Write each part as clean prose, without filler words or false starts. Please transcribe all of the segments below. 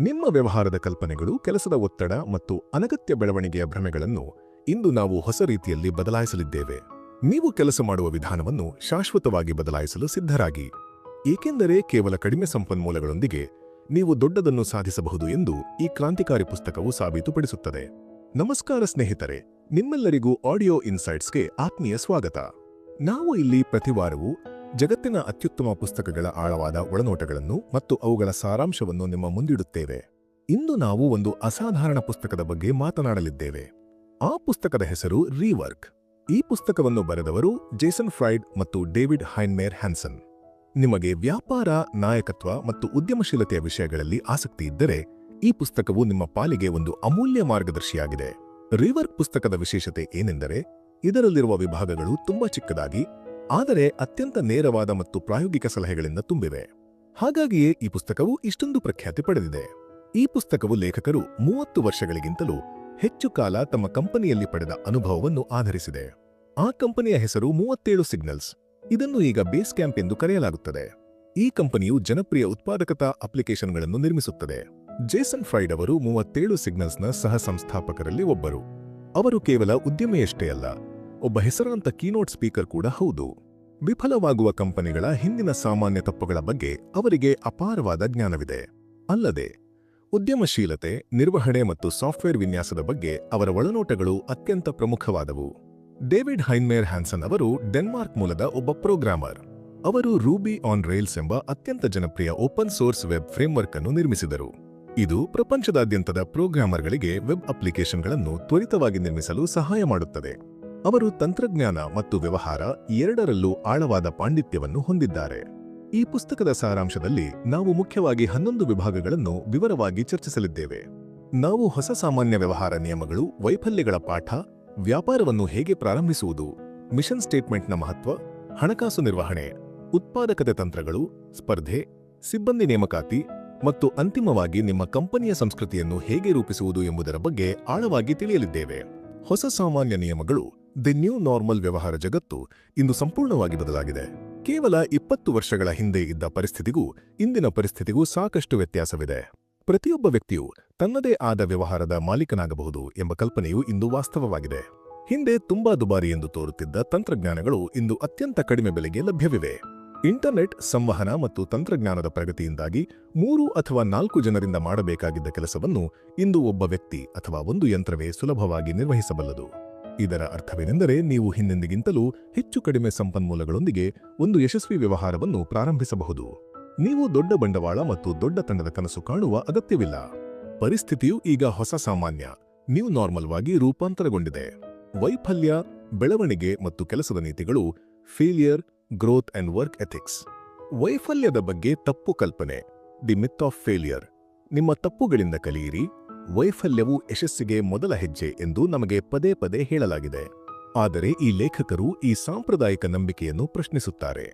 ನಿಮ್ಮ ವ್ಯವಹಾರದ ಕಲ್ಪನೆಗಳು, ಕೆಲಸದ ಒತ್ತಡ ಮತ್ತು ಅನಗತ್ಯ ಬೆಳವಣಿಗೆಯ ಭ್ರಮೆಗಳನ್ನು ಇಂದು ನಾವು ಹೊಸ ರೀತಿಯಲ್ಲಿ ಬದಲಾಯಿಸಲಿದ್ದೇವೆ. ನೀವು ಕೆಲಸ ಮಾಡುವ ವಿಧಾನವನ್ನು ಶಾಶ್ವತವಾಗಿ ಬದಲಾಯಿಸಲು ಸಿದ್ಧರಾಗಿ, ಏಕೆಂದರೆ ಕೇವಲ ಕಡಿಮೆ ಸಂಪನ್ಮೂಲಗಳೊಂದಿಗೆ ನೀವು ದೊಡ್ಡದನ್ನು ಸಾಧಿಸಬಹುದು ಎಂದು ಈ ಕ್ರಾಂತಿಕಾರಿ ಪುಸ್ತಕವು ಸಾಬೀತುಪಡಿಸುತ್ತದೆ. ನಮಸ್ಕಾರ ಸ್ನೇಹಿತರೆ, ನಿಮ್ಮೆಲ್ಲರಿಗೂ ಆಡಿಯೋ ಇನ್ಸೈಟ್ಸ್ಗೆ ಆತ್ಮೀಯ ಸ್ವಾಗತ. ನಾವು ಇಲ್ಲಿ ಪ್ರತಿ ವಾರವೂ ಜಗತ್ತಿನ ಅತ್ಯುತ್ತಮ ಪುಸ್ತಕಗಳ ಆಳವಾದ ಒಳನೋಟಗಳನ್ನು ಮತ್ತು ಅವುಗಳ ಸಾರಾಂಶವನ್ನು ನಿಮ್ಮ ಮುಂದಿಡುತ್ತೇವೆ. ಇಂದು ನಾವು ಒಂದು ಅಸಾಧಾರಣ ಪುಸ್ತಕದ ಬಗ್ಗೆ ಮಾತನಾಡಲಿದ್ದೇವೆ. ಆ ಪುಸ್ತಕದ ಹೆಸರು ರೀವರ್ಕ್. ಈ ಪುಸ್ತಕವನ್ನು ಬರೆದವರು ಜೇಸನ್ ಫ್ರೈಡ್ ಮತ್ತು ಡೇವಿಡ್ ಹೈನ್ಮೇರ್ ಹ್ಯಾನ್ಸನ್. ನಿಮಗೆ ವ್ಯಾಪಾರ, ನಾಯಕತ್ವ ಮತ್ತು ಉದ್ಯಮಶೀಲತೆಯ ವಿಷಯಗಳಲ್ಲಿ ಆಸಕ್ತಿ ಇದ್ದರೆ ಈ ಪುಸ್ತಕವು ನಿಮ್ಮ ಪಾಲಿಗೆ ಒಂದು ಅಮೂಲ್ಯ ಮಾರ್ಗದರ್ಶಿಯಾಗಿದೆ. ರೀವರ್ಕ್ ಪುಸ್ತಕದ ವಿಶೇಷತೆ ಏನೆಂದರೆ ಇದರಲ್ಲಿರುವ ವಿಭಾಗಗಳು ತುಂಬಾ ಚಿಕ್ಕದಾಗಿ, ಆದರೆ ಅತ್ಯಂತ ನೇರವಾದ ಮತ್ತು ಪ್ರಾಯೋಗಿಕ ಸಲಹೆಗಳಿಂದ ತುಂಬಿವೆ. ಹಾಗಾಗಿಯೇ ಈ ಪುಸ್ತಕವು ಇಷ್ಟೊಂದು ಪ್ರಖ್ಯಾತಿ ಪಡೆದಿದೆ. ಈ ಪುಸ್ತಕವು ಲೇಖಕರು 30 ವರ್ಷಗಳಿಗಿಂತಲೂ ಹೆಚ್ಚು ಕಾಲ ತಮ್ಮ ಕಂಪನಿಯಲ್ಲಿ ಪಡೆದ ಅನುಭವವನ್ನು ಆಧರಿಸಿದೆ. ಆ ಕಂಪನಿಯ ಹೆಸರು 37 ಸಿಗ್ನಲ್ಸ್. ಇದನ್ನು ಈಗ ಬೇಸ್ ಕ್ಯಾಂಪ್ ಎಂದು ಕರೆಯಲಾಗುತ್ತದೆ. ಈ ಕಂಪನಿಯು ಜನಪ್ರಿಯ ಉತ್ಪಾದಕತಾ ಅಪ್ಲಿಕೇಶನ್ಗಳನ್ನು ನಿರ್ಮಿಸುತ್ತದೆ. ಜೇಸನ್ ಫ್ರೈಡ್ ಅವರು 37 ಸಿಗ್ನಲ್ಸ್ನ ಸಹ ಸಂಸ್ಥಾಪಕರಲ್ಲಿ ಒಬ್ಬರು. ಅವರು ಕೇವಲ ಉದ್ಯಮಿಯಷ್ಟೇ ಅಲ್ಲ, ಒಬ್ಬ ಹೆಸರಾಂತ ಕೀನೋಟ್ ಸ್ಪೀಕರ್ ಕೂಡ ಹೌದು. ವಿಫಲವಾಗುವ ಕಂಪನಿಗಳ ಹಿಂದಿನ ಸಾಮಾನ್ಯ ತಪ್ಪುಗಳ ಬಗ್ಗೆ ಅವರಿಗೆ ಅಪಾರವಾದ ಜ್ಞಾನವಿದೆ. ಅಲ್ಲದೆ ಉದ್ಯಮಶೀಲತೆ, ನಿರ್ವಹಣೆ ಮತ್ತು ಸಾಫ್ಟ್ವೇರ್ ವಿನ್ಯಾಸದ ಬಗ್ಗೆ ಅವರ ಒಳನೋಟಗಳು ಅತ್ಯಂತ ಪ್ರಮುಖವಾದವು. ಡೇವಿಡ್ ಹೈನ್ಮೇರ್ ಹ್ಯಾನ್ಸನ್ ಅವರು ಡೆನ್ಮಾರ್ಕ್ ಮೂಲದ ಒಬ್ಬ ಪ್ರೋಗ್ರಾಮರ್. ಅವರು ರೂಬಿ ಆನ್ ರೈಲ್ಸ್ ಎಂಬ ಅತ್ಯಂತ ಜನಪ್ರಿಯ ಓಪನ್ ಸೋರ್ಸ್ ವೆಬ್ ಫ್ರೇಮ್ವರ್ಕ್ ಅನ್ನು ನಿರ್ಮಿಸಿದರು. ಇದು ಪ್ರಪಂಚದಾದ್ಯಂತದ ಪ್ರೋಗ್ರಾಮರ್ಗಳಿಗೆ ವೆಬ್ ಅಪ್ಲಿಕೇಶನ್ಗಳನ್ನು ತ್ವರಿತವಾಗಿ ನಿರ್ಮಿಸಲು ಸಹಾಯ ಮಾಡುತ್ತದೆ. ಅವರು ತಂತ್ರಜ್ಞಾನ ಮತ್ತು ವ್ಯವಹಾರ ಎರಡರಲ್ಲೂ ಆಳವಾದ ಪಾಂಡಿತ್ಯವನ್ನು ಹೊಂದಿದ್ದಾರೆ. ಈ ಪುಸ್ತಕದ ಸಾರಾಂಶದಲ್ಲಿ ನಾವು ಮುಖ್ಯವಾಗಿ 11 ವಿಭಾಗಗಳನ್ನು ವಿವರವಾಗಿ ಚರ್ಚಿಸಲಿದ್ದೇವೆ. ನಾವು ಹೊಸ ಸಾಮಾನ್ಯ ವ್ಯವಹಾರ ನಿಯಮಗಳು, ವೈಫಲ್ಯಗಳ ಪಾಠ, ವ್ಯಾಪಾರವನ್ನು ಹೇಗೆ ಪ್ರಾರಂಭಿಸುವುದು, ಮಿಷನ್ ಸ್ಟೇಟ್ಮೆಂಟ್ನ ಮಹತ್ವ, ಹಣಕಾಸು ನಿರ್ವಹಣೆ, ಉತ್ಪಾದಕತೆ ತಂತ್ರಗಳು, ಸ್ಪರ್ಧೆ, ಸಿಬ್ಬಂದಿ ನೇಮಕಾತಿ ಮತ್ತು ಅಂತಿಮವಾಗಿ ನಿಮ್ಮ ಕಂಪನಿಯ ಸಂಸ್ಕೃತಿಯನ್ನು ಹೇಗೆ ರೂಪಿಸುವುದು ಎಂಬುದರ ಬಗ್ಗೆ ಆಳವಾಗಿ ತಿಳಿಯಲಿದ್ದೇವೆ. ಹೊಸ ಸಾಮಾನ್ಯ ನಿಯಮಗಳು, ದಿ ನ್ಯೂ ನಾರ್ಮಲ್. ವ್ಯವಹಾರ ಜಗತ್ತು ಇಂದು ಸಂಪೂರ್ಣವಾಗಿ ಬದಲಾಗಿದೆ. ಕೇವಲ 20 ವರ್ಷಗಳ ಹಿಂದೆ ಇದ್ದ ಪರಿಸ್ಥಿತಿಗೂ ಇಂದಿನ ಪರಿಸ್ಥಿತಿಗೂ ಸಾಕಷ್ಟು ವ್ಯತ್ಯಾಸವಿದೆ. ಪ್ರತಿಯೊಬ್ಬ ವ್ಯಕ್ತಿಯು ತನ್ನದೇ ಆದ ವ್ಯವಹಾರದ ಮಾಲೀಕನಾಗಬಹುದು ಎಂಬ ಕಲ್ಪನೆಯು ಇಂದು ವಾಸ್ತವವಾಗಿದೆ. ಹಿಂದೆ ತುಂಬಾ ದುಬಾರಿ ಎಂದು ತೋರುತ್ತಿದ್ದ ತಂತ್ರಜ್ಞಾನಗಳು ಇಂದು ಅತ್ಯಂತ ಕಡಿಮೆ ಬೆಲೆಗೆ ಲಭ್ಯವಿವೆ. ಇಂಟರ್ನೆಟ್, ಸಂವಹನ ಮತ್ತು ತಂತ್ರಜ್ಞಾನದ ಪ್ರಗತಿಯಿಂದಾಗಿ 3 ಅಥವಾ 4 ಜನರಿಂದ ಮಾಡಬೇಕಾಗಿದ್ದ ಕೆಲಸವನ್ನು ಇಂದು ಒಬ್ಬ ವ್ಯಕ್ತಿ ಅಥವಾ ಒಂದು ಯಂತ್ರವೇ ಸುಲಭವಾಗಿ ನಿರ್ವಹಿಸಬಲ್ಲದು. ಇದರ ಅರ್ಥವೇನೆಂದರೆ ನೀವು ಹಿಂದೆಂದಿಗಿಂತಲೂ ಹೆಚ್ಚು ಕಡಿಮೆ ಸಂಪನ್ಮೂಲಗಳೊಂದಿಗೆ ಒಂದು ಯಶಸ್ವಿ ವ್ಯವಹಾರವನ್ನು ಪ್ರಾರಂಭಿಸಬಹುದು. ನೀವು ದೊಡ್ಡ ಬಂಡವಾಳ ಮತ್ತು ದೊಡ್ಡ ತಂಡದ ಕನಸು ಕಾಣುವ ಅಗತ್ಯವಿಲ್ಲ. ಪರಿಸ್ಥಿತಿಯು ಈಗ ಹೊಸ ಸಾಮಾನ್ಯ, ನ್ಯೂ ನಾರ್ಮಲ್ವಾಗಿ ರೂಪಾಂತರಗೊಂಡಿದೆ. ವೈಫಲ್ಯ, ಬೆಳವಣಿಗೆ ಮತ್ತು ಕೆಲಸದ ನೀತಿಗಳು, failure, growth and work ethics. ವೈಫಲ್ಯದ ಬಗ್ಗೆ ತಪ್ಪು ಕಲ್ಪನೆ, ದಿ ಮಿತ್ ಆಫ್ ಫೇಲಿಯರ್. ನಿಮ್ಮ ತಪ್ಪುಗಳಿಂದ ಕಲಿಯಿರಿ. ವೈಫಲ್ಯವು ಯಶಸ್ಸಿಗೆ ಮೊದಲ ಹೆಜ್ಜೆ ಎಂದು ನಮಗೆ ಪದೇ ಪದೇ ಹೇಳಲಾಗಿದೆ. ಆದರೆ ಈ ಲೇಖಕರು ಈ ಸಾಂಪ್ರದಾಯಿಕ ನಂಬಿಕೆಯನ್ನು ಪ್ರಶ್ನಿಸುತ್ತಾರೆ.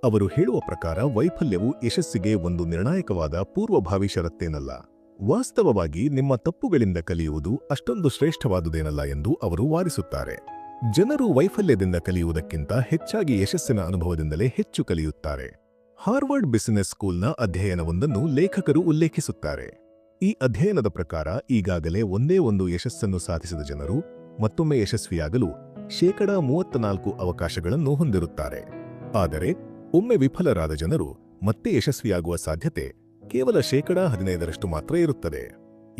ಅವರು ಹೇಳುವ ಪ್ರಕಾರ ವೈಫಲ್ಯವು ಯಶಸ್ಸಿಗೆ ಒಂದು ನಿರ್ಣಾಯಕವಾದ ಪೂರ್ವಭಾವಿ ಷರತ್ತೇನಲ್ಲ. ವಾಸ್ತವವಾಗಿ ನಿಮ್ಮ ತಪ್ಪುಗಳಿಂದ ಕಲಿಯುವುದು ಅಷ್ಟೊಂದು ಶ್ರೇಷ್ಠವಾದುದೇನಲ್ಲ ಎಂದು ಅವರು ವಾದಿಸುತ್ತಾರೆ. ಜನರು ವೈಫಲ್ಯದಿಂದ ಕಲಿಯುವುದಕ್ಕಿಂತ ಹೆಚ್ಚಾಗಿ ಯಶಸ್ಸಿನ ಅನುಭವದಿಂದಲೇ ಹೆಚ್ಚು ಕಲಿಯುತ್ತಾರೆ. ಹಾರ್ವರ್ಡ್ ಬಿಸಿನೆಸ್ ಸ್ಕೂಲ್ನ ಅಧ್ಯಯನವೊಂದನ್ನು ಲೇಖಕರು ಉಲ್ಲೇಖಿಸುತ್ತಾರೆ. ಈ ಅಧ್ಯಯನದ ಪ್ರಕಾರ ಈಗಾಗಲೇ ಒಂದೇ ಒಂದು ಯಶಸ್ಸನ್ನು ಸಾಧಿಸಿದ ಜನರು ಮತ್ತೊಮ್ಮೆ ಯಶಸ್ವಿಯಾಗಲು 34% ಅವಕಾಶಗಳನ್ನು ಹೊಂದಿರುತ್ತಾರೆ. ಆದರೆ ಒಮ್ಮೆ ವಿಫಲರಾದ ಜನರು ಮತ್ತೆ ಯಶಸ್ವಿಯಾಗುವ ಸಾಧ್ಯತೆ ಕೇವಲ 15% ಮಾತ್ರ ಇರುತ್ತದೆ.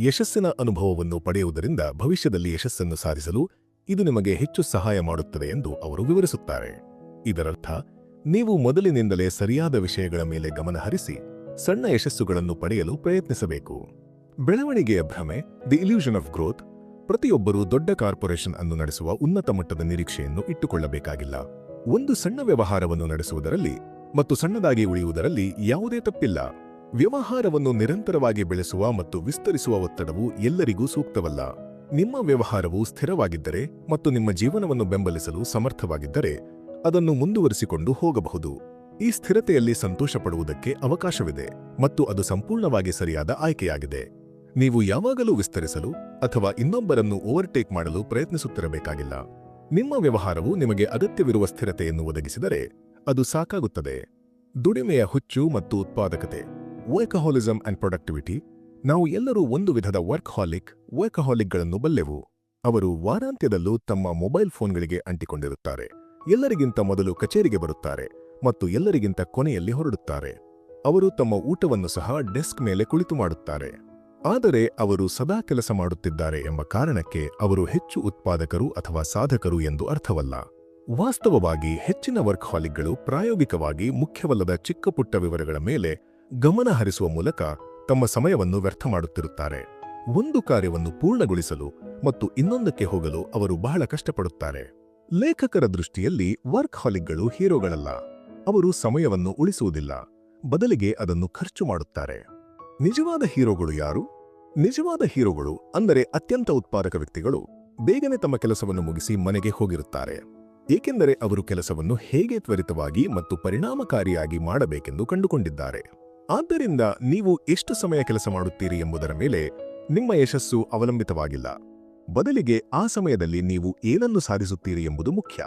ಯಶಸ್ಸಿನ ಅನುಭವವನ್ನು ಪಡೆಯುವುದರಿಂದ ಭವಿಷ್ಯದಲ್ಲಿ ಯಶಸ್ಸನ್ನು ಸಾಧಿಸಲು ಇದು ನಿಮಗೆ ಹೆಚ್ಚು ಸಹಾಯ ಮಾಡುತ್ತದೆ ಎಂದು ಅವರು ವಿವರಿಸುತ್ತಾರೆ. ಇದರರ್ಥ ನೀವು ಮೊದಲಿನಿಂದಲೇ ಸರಿಯಾದ ವಿಷಯಗಳ ಮೇಲೆ ಗಮನ ಹರಿಸಿ ಸಣ್ಣ ಯಶಸ್ಸುಗಳನ್ನು ಪಡೆಯಲು ಪ್ರಯತ್ನಿಸಬೇಕು. ಬೆಳವಣಿಗೆಯ ಭ್ರಮೆ, ದಿ ಇಲ್ಯೂಷನ್ ಆಫ್ ಗ್ರೋತ್. ಪ್ರತಿಯೊಬ್ಬರೂ ದೊಡ್ಡ ಕಾರ್ಪೊರೇಷನ್ ಅನ್ನು ನಡೆಸುವ ಉನ್ನತ ಮಟ್ಟದ ನಿರೀಕ್ಷೆಯನ್ನು ಇಟ್ಟುಕೊಳ್ಳಬೇಕಾಗಿಲ್ಲ. ಒಂದು ಸಣ್ಣ ವ್ಯವಹಾರವನ್ನು ನಡೆಸುವುದರಲ್ಲಿ ಮತ್ತು ಸಣ್ಣದಾಗಿ ಉಳಿಯುವುದರಲ್ಲಿ ಯಾವುದೇ ತಪ್ಪಿಲ್ಲ. ವ್ಯವಹಾರವನ್ನು ನಿರಂತರವಾಗಿ ಬೆಳೆಸುವ ಮತ್ತು ವಿಸ್ತರಿಸುವ ಒತ್ತಡವು ಎಲ್ಲರಿಗೂ ಸೂಕ್ತವಲ್ಲ. ನಿಮ್ಮ ವ್ಯವಹಾರವು ಸ್ಥಿರವಾಗಿದ್ದರೆ ಮತ್ತು ನಿಮ್ಮ ಜೀವನವನ್ನು ಬೆಂಬಲಿಸಲು ಸಮರ್ಥವಾಗಿದ್ದರೆ ಅದನ್ನು ಮುಂದುವರಿಸಿಕೊಂಡು ಹೋಗಬಹುದು. ಈ ಸ್ಥಿರತೆಯಲ್ಲಿ ಸಂತೋಷಪಡುವುದಕ್ಕೆ ಅವಕಾಶವಿದೆ ಮತ್ತು ಅದು ಸಂಪೂರ್ಣವಾಗಿ ಸರಿಯಾದ ಆಯ್ಕೆಯಾಗಿದೆ. ನೀವು ಯಾವಾಗಲೂ ವಿಸ್ತರಿಸಲು ಅಥವಾ ಇನ್ನೊಬ್ಬರನ್ನು ಓವರ್ಟೇಕ್ ಮಾಡಲು ಪ್ರಯತ್ನಿಸುತ್ತಿರಬೇಕಾಗಿಲ್ಲ. ನಿಮ್ಮ ವ್ಯವಹಾರವು ನಿಮಗೆ ಅಗತ್ಯವಿರುವ ಸ್ಥಿರತೆಯನ್ನು ಒದಗಿಸಿದರೆ ಅದು ಸಾಕಾಗುತ್ತದೆ. ದುಡಿಮೆಯ ಹುಚ್ಚು ಮತ್ತು ಉತ್ಪಾದಕತೆ, ವರ್ಕಹಾಲಿಸಮ್ ಅಂಡ್ ಪ್ರೊಡಕ್ಟಿವಿಟಿ. ನಾವು ಎಲ್ಲರೂ ಒಂದು ವಿಧದ ವರ್ಕಹಾಲಿಕ್ಗಳನ್ನು ಬಲ್ಲೆವು. ಅವರು ವಾರಾಂತ್ಯದಲ್ಲೂ ತಮ್ಮ ಮೊಬೈಲ್ ಫೋನ್ಗಳಿಗೆ ಅಂಟಿಕೊಂಡಿರುತ್ತಾರೆ. ಎಲ್ಲರಿಗಿಂತ ಮೊದಲು ಕಚೇರಿಗೆ ಬರುತ್ತಾರೆ ಮತ್ತು ಎಲ್ಲರಿಗಿಂತ ಕೊನೆಯಲ್ಲಿ ಹೊರಡುತ್ತಾರೆ. ಅವರು ತಮ್ಮ ಊಟವನ್ನು ಸಹ ಡೆಸ್ಕ್ ಮೇಲೆ ಕುಳಿತು ಮಾಡುತ್ತಾರೆ. ಆದರೆ ಅವರು ಸದಾ ಕೆಲಸ ಮಾಡುತ್ತಿದ್ದಾರೆ ಎಂಬ ಕಾರಣಕ್ಕೆ ಅವರು ಹೆಚ್ಚು ಉತ್ಪಾದಕರು ಅಥವಾ ಸಾಧಕರು ಎಂದು ಅರ್ಥವಲ್ಲ. ವಾಸ್ತವವಾಗಿ ಹೆಚ್ಚಿನ ವರ್ಕಹಾಲಿಕ್ಗಳು ಪ್ರಾಯೋಗಿಕವಾಗಿ ಮುಖ್ಯವಲ್ಲದ ಚಿಕ್ಕಪುಟ್ಟ ವಿವರಗಳ ಮೇಲೆ ಗಮನ ಹರಿಸುವ ಮೂಲಕ ತಮ್ಮ ಸಮಯವನ್ನು ವ್ಯರ್ಥ ಮಾಡುತ್ತಿರುತ್ತಾರೆ. ಒಂದು ಕಾರ್ಯವನ್ನು ಪೂರ್ಣಗೊಳಿಸಲು ಮತ್ತು ಇನ್ನೊಂದಕ್ಕೆ ಹೋಗಲು ಅವರು ಬಹಳ ಕಷ್ಟಪಡುತ್ತಾರೆ. ಲೇಖಕರ ದೃಷ್ಟಿಯಲ್ಲಿ ವರ್ಕಹಾಲಿಕ್ಗಳು ಹೀರೋಗಳಲ್ಲ. ಅವರು ಸಮಯವನ್ನು ಉಳಿಸುವುದಿಲ್ಲ, ಬದಲಿಗೆ ಅದನ್ನು ಖರ್ಚು ಮಾಡುತ್ತಾರೆ. ನಿಜವಾದ ಹೀರೋಗಳು ಯಾರು? ನಿಜವಾದ ಹೀರೋಗಳು ಅಂದರೆ ಅತ್ಯಂತ ಉತ್ಪಾದಕ ವ್ಯಕ್ತಿಗಳು ಬೇಗನೆ ತಮ್ಮ ಕೆಲಸವನ್ನು ಮುಗಿಸಿ ಮನೆಗೆ ಹೋಗಿರುತ್ತಾರೆ, ಏಕೆಂದರೆ ಅವರು ಕೆಲಸವನ್ನು ಹೇಗೆ ತ್ವರಿತವಾಗಿ ಮತ್ತು ಪರಿಣಾಮಕಾರಿಯಾಗಿ ಮಾಡಬೇಕೆಂದು ಕಂಡುಕೊಂಡಿದ್ದಾರೆ. ಆದ್ದರಿಂದ ನೀವು ಎಷ್ಟು ಸಮಯ ಕೆಲಸ ಮಾಡುತ್ತೀರಿ ಎಂಬುದರ ಮೇಲೆ ನಿಮ್ಮ ಯಶಸ್ಸು ಅವಲಂಬಿತವಾಗಿಲ್ಲ. ಬದಲಿಗೆ ಆ ಸಮಯದಲ್ಲಿ ನೀವು ಏನನ್ನು ಸಾಧಿಸುತ್ತೀರಿ ಎಂಬುದು ಮುಖ್ಯ.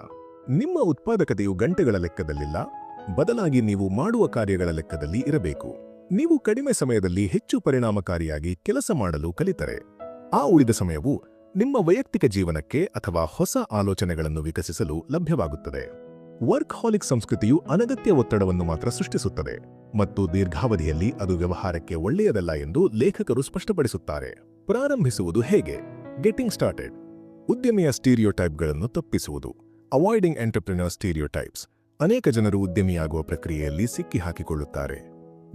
ನಿಮ್ಮ ಉತ್ಪಾದಕತೆಯು ಗಂಟೆಗಳ ಲೆಕ್ಕದಲ್ಲಿಲ್ಲ, ಬದಲಾಗಿ ನೀವು ಮಾಡುವ ಕಾರ್ಯಗಳ ಲೆಕ್ಕದಲ್ಲಿ ಇರಬೇಕು. ನೀವು ಕಡಿಮೆ ಸಮಯದಲ್ಲಿ ಹೆಚ್ಚು ಪರಿಣಾಮಕಾರಿಯಾಗಿ ಕೆಲಸ ಮಾಡಲು ಕಲಿತರೆ, ಆ ಉಳಿದ ಸಮಯವು ನಿಮ್ಮ ವೈಯಕ್ತಿಕ ಜೀವನಕ್ಕೆ ಅಥವಾ ಹೊಸ ಆಲೋಚನೆಗಳನ್ನು ವಿಕಸಿಸಲು ಲಭ್ಯವಾಗುತ್ತದೆ. ವರ್ಕ್ಹಾಲಿಕ್ ಸಂಸ್ಕೃತಿಯು ಅನಗತ್ಯ ಒತ್ತಡವನ್ನು ಮಾತ್ರ ಸೃಷ್ಟಿಸುತ್ತದೆ ಮತ್ತು ದೀರ್ಘಾವಧಿಯಲ್ಲಿ ಅದು ವ್ಯವಹಾರಕ್ಕೆ ಒಳ್ಳೆಯದಲ್ಲ ಎಂದು ಲೇಖಕರು ಸ್ಪಷ್ಟಪಡಿಸುತ್ತಾರೆ. ಪ್ರಾರಂಭಿಸುವುದು ಹೇಗೆ? Getting started. ಉದ್ಯಮಿಯ ಸ್ಟೀರಿಯೋಟೈಪ್ಗಳನ್ನು ತಪ್ಪಿಸುವುದು. Avoiding entrepreneur stereotypes. ಅನೇಕ ಜನರು ಉದ್ಯಮಿಯಾಗುವ ಪ್ರಕ್ರಿಯೆಯಲ್ಲಿ ಸಿಕ್ಕಿಹಾಕಿಕೊಳ್ಳುತ್ತಾರೆ.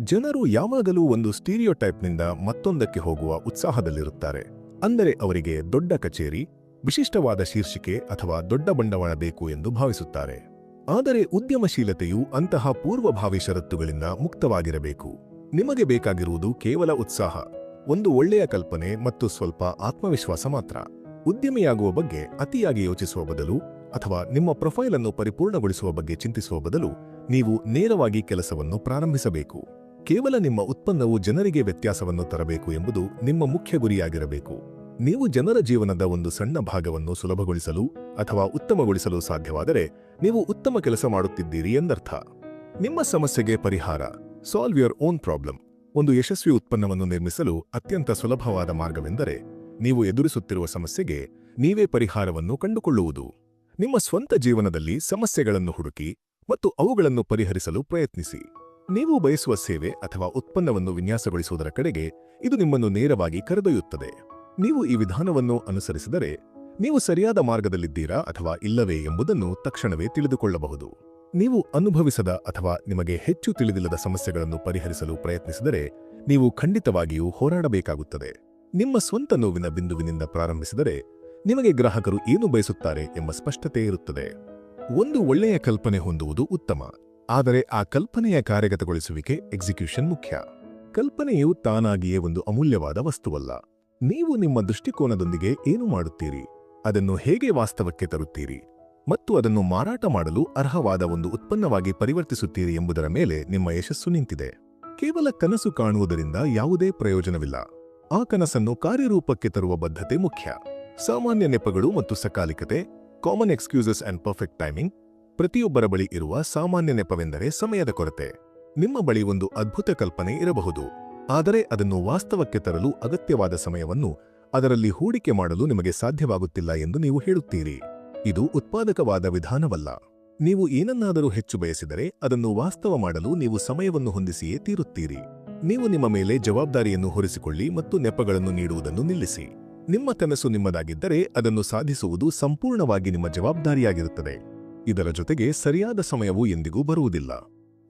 ಜನರು ಯಾವಾಗಲೂ ಒಂದು ಸ್ಟೀರಿಯೋಟೈಪ್ನಿಂದ ಮತ್ತೊಂದಕ್ಕೆ ಹೋಗುವ ಉತ್ಸಾಹದಲ್ಲಿರುತ್ತಾರೆ. ಅಂದರೆ ಅವರಿಗೆ ದೊಡ್ಡ ಕಚೇರಿ, ವಿಶಿಷ್ಟವಾದ ಶೀರ್ಷಿಕೆ ಅಥವಾ ದೊಡ್ಡ ಬಂಡವಾಳ ಬೇಕು ಎಂದು ಭಾವಿಸುತ್ತಾರೆ. ಆದರೆ ಉದ್ಯಮಶೀಲತೆಯು ಅಂತಹ ಪೂರ್ವಭಾವಿ ಷರತ್ತುಗಳಿಂದ ಮುಕ್ತವಾಗಿರಬೇಕು. ನಿಮಗೆ ಬೇಕಾಗಿರುವುದು ಕೇವಲ ಉತ್ಸಾಹ, ಒಂದು ಒಳ್ಳೆಯ ಕಲ್ಪನೆ ಮತ್ತು ಸ್ವಲ್ಪ ಆತ್ಮವಿಶ್ವಾಸ ಮಾತ್ರ. ಉದ್ಯಮಿಯಾಗುವ ಬಗ್ಗೆ ಅತಿಯಾಗಿ ಯೋಚಿಸುವ ಬದಲು ಅಥವಾ ನಿಮ್ಮ ಪ್ರೊಫೈಲ್ ಅನ್ನು ಪರಿಪೂರ್ಣಗೊಳಿಸುವ ಬಗ್ಗೆ ಚಿಂತಿಸುವ ಬದಲು ನೀವು ನೇರವಾಗಿ ಕೆಲಸವನ್ನು ಪ್ರಾರಂಭಿಸಬೇಕು. ಕೇವಲ ನಿಮ್ಮ ಉತ್ಪನ್ನವು ಜನರಿಗೆ ವ್ಯತ್ಯಾಸವನ್ನು ತರಬೇಕು ಎಂಬುದು ನಿಮ್ಮ ಮುಖ್ಯ ಗುರಿಯಾಗಿರಬೇಕು. ನೀವು ಜನರ ಜೀವನದ ಒಂದು ಸಣ್ಣ ಭಾಗವನ್ನು ಸುಲಭಗೊಳಿಸಲು ಅಥವಾ ಉತ್ತಮಗೊಳಿಸಲು ಸಾಧ್ಯವಾದರೆ ನೀವು ಉತ್ತಮ ಕೆಲಸ ಮಾಡುತ್ತಿದ್ದೀರಿ ಎಂದರ್ಥ. ನಿಮ್ಮ ಸಮಸ್ಯೆಗೆ ಪರಿಹಾರ. Solve your own problem. ಒಂದು ಯಶಸ್ವಿ ಉತ್ಪನ್ನವನ್ನು ನಿರ್ಮಿಸಲು ಅತ್ಯಂತ ಸುಲಭವಾದ ಮಾರ್ಗವೆಂದರೆ ನೀವು ಎದುರಿಸುತ್ತಿರುವ ಸಮಸ್ಯೆಗೆ ನೀವೇ ಪರಿಹಾರವನ್ನು ಕಂಡುಕೊಳ್ಳುವುದು. ನಿಮ್ಮ ಸ್ವಂತ ಜೀವನದಲ್ಲಿ ಸಮಸ್ಯೆಗಳನ್ನು ಹುಡುಕಿ ಮತ್ತು ಅವುಗಳನ್ನು ಪರಿಹರಿಸಲು ಪ್ರಯತ್ನಿಸಿ. ನೀವು ಬಯಸುವ ಸೇವೆ ಅಥವಾ ಉತ್ಪನ್ನವನ್ನು ವಿನ್ಯಾಸಗೊಳಿಸುವುದರ ಕಡೆಗೆ ಇದು ನಿಮ್ಮನ್ನು ನೇರವಾಗಿ ಕರೆದೊಯ್ಯುತ್ತದೆ. ನೀವು ಈ ವಿಧಾನವನ್ನು ಅನುಸರಿಸಿದರೆ ನೀವು ಸರಿಯಾದ ಮಾರ್ಗದಲ್ಲಿದ್ದೀರಾ ಅಥವಾ ಇಲ್ಲವೇ ಎಂಬುದನ್ನು ತಕ್ಷಣವೇ ತಿಳಿದುಕೊಳ್ಳಬಹುದು. ನೀವು ಅನುಭವಿಸದ ಅಥವಾ ನಿಮಗೆ ಹೆಚ್ಚು ತಿಳಿದಿಲ್ಲದ ಸಮಸ್ಯೆಗಳನ್ನು ಪರಿಹರಿಸಲು ಪ್ರಯತ್ನಿಸಿದರೆ ನೀವು ಖಂಡಿತವಾಗಿಯೂ ಹೋರಾಡಬೇಕಾಗುತ್ತದೆ. ನಿಮ್ಮ ಸ್ವಂತ ನೋವಿನ ಬಿಂದುವಿನಿಂದ ಪ್ರಾರಂಭಿಸಿದರೆ ನಿಮಗೆ ಗ್ರಾಹಕರು ಏನು ಬಯಸುತ್ತಾರೆ ಎಂಬ ಸ್ಪಷ್ಟತೆ ಇರುತ್ತದೆ. ಒಂದು ಒಳ್ಳೆಯ ಕಲ್ಪನೆ ಹೊಂದುವುದು ಉತ್ತಮ, ಆದರೆ ಆ ಕಲ್ಪನೆಯ ಕಾರ್ಯಗತಗೊಳಿಸುವಿಕೆ ಎಕ್ಸಿಕ್ಯೂಷನ್ ಮುಖ್ಯ. ಕಲ್ಪನೆಯು ತಾನಾಗಿಯೇ ಒಂದು ಅಮೂಲ್ಯವಾದ ವಸ್ತುವಲ್ಲ. ನೀವು ನಿಮ್ಮ ದೃಷ್ಟಿಕೋನದೊಂದಿಗೆ ಏನು ಮಾಡುತ್ತೀರಿ, ಅದನ್ನು ಹೇಗೆ ವಾಸ್ತವಕ್ಕೆ ತರುತ್ತೀರಿ ಮತ್ತು ಅದನ್ನು ಮಾರಾಟ ಮಾಡಲು ಅರ್ಹವಾದ ಒಂದು ಉತ್ಪನ್ನವಾಗಿ ಪರಿವರ್ತಿಸುತ್ತೀರಿ ಎಂಬುದರ ಮೇಲೆ ನಿಮ್ಮ ಯಶಸ್ಸು ನಿಂತಿದೆ. ಕೇವಲ ಕನಸು ಕಾಣುವುದರಿಂದ ಯಾವುದೇ ಪ್ರಯೋಜನವಿಲ್ಲ. ಆ ಕನಸನ್ನು ಕಾರ್ಯರೂಪಕ್ಕೆ ತರುವ ಬದ್ಧತೆ ಮುಖ್ಯ. ಸಾಮಾನ್ಯ ನೆಪಗಳು ಮತ್ತು ಸಕಾಲಿಕತೆ, common excuses and perfect timing. ಪ್ರತಿಯೊಬ್ಬರ ಬಳಿ ಇರುವ ಸಾಮಾನ್ಯ ನೆಪವೆಂದರೆ ಸಮಯದ ಕೊರತೆ. ನಿಮ್ಮ ಬಳಿ ಒಂದು ಅದ್ಭುತ ಕಲ್ಪನೆ ಇರಬಹುದು, ಆದರೆ ಅದನ್ನು ವಾಸ್ತವಕ್ಕೆ ತರಲು ಅಗತ್ಯವಾದ ಸಮಯವನ್ನು ಅದರಲ್ಲಿ ಹೂಡಿಕೆ ಮಾಡಲು ನಿಮಗೆ ಸಾಧ್ಯವಾಗುತ್ತಿಲ್ಲ ಎಂದು ನೀವು ಹೇಳುತ್ತೀರಿ. ಇದು ಉತ್ಪಾದಕವಾದ ವಿಧಾನವಲ್ಲ. ನೀವು ಏನನ್ನಾದರೂ ಹೆಚ್ಚು ಬಯಸಿದರೆ ಅದನ್ನು ವಾಸ್ತವ ಮಾಡಲು ನೀವು ಸಮಯವನ್ನು ಹೊಂದಿಸಿಯೇ ತೀರುತ್ತೀರಿ. ನೀವು ನಿಮ್ಮ ಮೇಲೆ ಜವಾಬ್ದಾರಿಯನ್ನು ಹೊರಿಸಿಕೊಳ್ಳಿ ಮತ್ತು ನೆಪಗಳನ್ನು ನೀಡುವುದನ್ನು ನಿಲ್ಲಿಸಿ. ನಿಮ್ಮ ಕನಸು ನಿಮ್ಮದಾಗಿದ್ದರೆ ಅದನ್ನು ಸಾಧಿಸುವುದು ಸಂಪೂರ್ಣವಾಗಿ ನಿಮ್ಮ ಜವಾಬ್ದಾರಿಯಾಗಿರುತ್ತದೆ. ಇದರ ಜೊತೆಗೆ ಸರಿಯಾದ ಸಮಯವು ಎಂದಿಗೂ ಬರುವುದಿಲ್ಲ.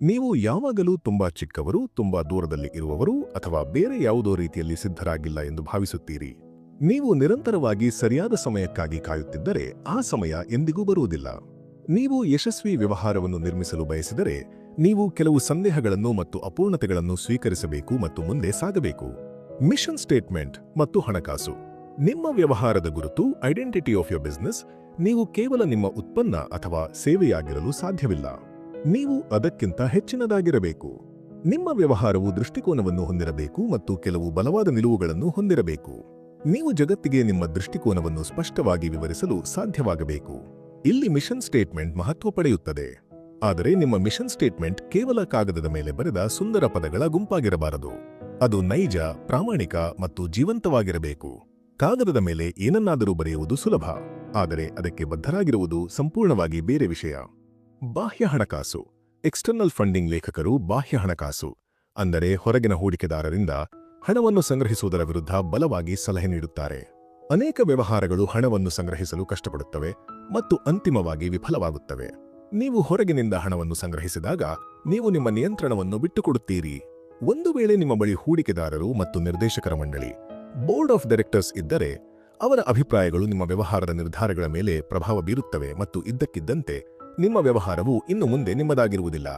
ನೀವು ಯಾವಾಗಲೂ ತುಂಬಾ ಚಿಕ್ಕವರು, ತುಂಬಾ ದೂರದಲ್ಲಿ ಇರುವವರು ಅಥವಾ ಬೇರೆ ಯಾವುದೋ ರೀತಿಯಲ್ಲಿ ಸಿದ್ಧರಾಗಿಲ್ಲ ಎಂದು ಭಾವಿಸುತ್ತೀರಿ. ನೀವು ನಿರಂತರವಾಗಿ ಸರಿಯಾದ ಸಮಯಕ್ಕಾಗಿ ಕಾಯುತ್ತಿದ್ದರೆ ಆ ಸಮಯ ಎಂದಿಗೂ ಬರುವುದಿಲ್ಲ. ನೀವು ಯಶಸ್ವಿ ವ್ಯವಹಾರವನ್ನು ನಿರ್ಮಿಸಲು ಬಯಸಿದರೆ ನೀವು ಕೆಲವು ಸಂದೇಹಗಳನ್ನು ಮತ್ತು ಅಪೂರ್ಣತೆಗಳನ್ನು ಸ್ವೀಕರಿಸಬೇಕು ಮತ್ತು ಮುಂದೆ ಸಾಗಬೇಕು. ಮಿಷನ್ ಸ್ಟೇಟ್ಮೆಂಟ್ ಮತ್ತು ಹಣಕಾಸು. ನಿಮ್ಮ ವ್ಯವಹಾರದ ಗುರುತು, ಐಡೆಂಟಿಟಿ ಆಫ್ ಯೋರ್ ಬಿಸ್ನೆಸ್, ನೀವು ಕೇವಲ ನಿಮ್ಮ ಉತ್ಪನ್ನ ಅಥವಾ ಸೇವೆಯಾಗಿರಲು ಸಾಧ್ಯವಿಲ್ಲ. ನೀವು ಅದಕ್ಕಿಂತ ಹೆಚ್ಚಿನದಾಗಿರಬೇಕು. ನಿಮ್ಮ ವ್ಯವಹಾರವು ದೃಷ್ಟಿಕೋನವನ್ನು ಹೊಂದಿರಬೇಕು ಮತ್ತು ಕೆಲವು ಬಲವಾದ ನಿಲುವುಗಳನ್ನು ಹೊಂದಿರಬೇಕು. ನೀವು ಜಗತ್ತಿಗೆ ನಿಮ್ಮ ದೃಷ್ಟಿಕೋನವನ್ನು ಸ್ಪಷ್ಟವಾಗಿ ವಿವರಿಸಲು ಸಾಧ್ಯವಾಗಬೇಕು. ಇಲ್ಲಿ ಮಿಷನ್ ಸ್ಟೇಟ್ಮೆಂಟ್ ಮಹತ್ವ ಪಡೆಯುತ್ತದೆ. ಆದರೆ ನಿಮ್ಮ ಮಿಷನ್ ಸ್ಟೇಟ್ಮೆಂಟ್ ಕೇವಲ ಕಾಗದದ ಮೇಲೆ ಬರೆದ ಸುಂದರ ಪದಗಳ ಗುಂಪಾಗಿರಬಾರದು. ಅದು ನೈಜ, ಪ್ರಾಮಾಣಿಕ ಮತ್ತು ಜೀವಂತವಾಗಿರಬೇಕು. ಕಾಗದದ ಮೇಲೆ ಏನನ್ನಾದರೂ ಬರೆಯುವುದು ಸುಲಭ, ಆದರೆ ಅದಕ್ಕೆ ಬದ್ಧರಾಗಿರುವುದು ಸಂಪೂರ್ಣವಾಗಿ ಬೇರೆ ವಿಷಯ. ಬಾಹ್ಯ ಹಣಕಾಸು. ಎಕ್ಸ್ಟರ್ನಲ್ ಫಂಡಿಂಗ್ ಲೇಖಕರು ಬಾಹ್ಯ ಹಣಕಾಸು ಅಂದರೆ ಹೊರಗಿನ ಹೂಡಿಕೆದಾರರಿಂದ ಹಣವನ್ನು ಸಂಗ್ರಹಿಸುವುದರ ವಿರುದ್ಧ ಬಲವಾಗಿ ಸಲಹೆ ನೀಡುತ್ತಾರೆ. ಅನೇಕ ವ್ಯವಹಾರಗಳು ಹಣವನ್ನು ಸಂಗ್ರಹಿಸಲು ಕಷ್ಟಪಡುತ್ತವೆ ಮತ್ತು ಅಂತಿಮವಾಗಿ ವಿಫಲವಾಗುತ್ತವೆ. ನೀವು ಹೊರಗಿನಿಂದ ಹಣವನ್ನು ಸಂಗ್ರಹಿಸಿದಾಗ ನೀವು ನಿಮ್ಮ ನಿಯಂತ್ರಣವನ್ನು ಬಿಟ್ಟುಕೊಡುತ್ತೀರಿ. ಒಂದು ವೇಳೆ ನಿಮ್ಮ ಬಳಿ ಹೂಡಿಕೆದಾರರು ಮತ್ತು ನಿರ್ದೇಶಕರ ಮಂಡಳಿ, ಬೋರ್ಡ್ ಆಫ್ ಡೈರೆಕ್ಟರ್ಸ್ ಇದ್ದರೆ, ಅವರ ಅಭಿಪ್ರಾಯಗಳು ನಿಮ್ಮ ವ್ಯವಹಾರದ ನಿರ್ಧಾರಗಳ ಮೇಲೆ ಪ್ರಭಾವ ಬೀರುತ್ತವೆ ಮತ್ತು ಇದ್ದಕ್ಕಿದ್ದಂತೆ ನಿಮ್ಮ ವ್ಯವಹಾರವು ಇನ್ನು ಮುಂದೆ ನಿಮ್ಮದಾಗಿರುವುದಿಲ್ಲ.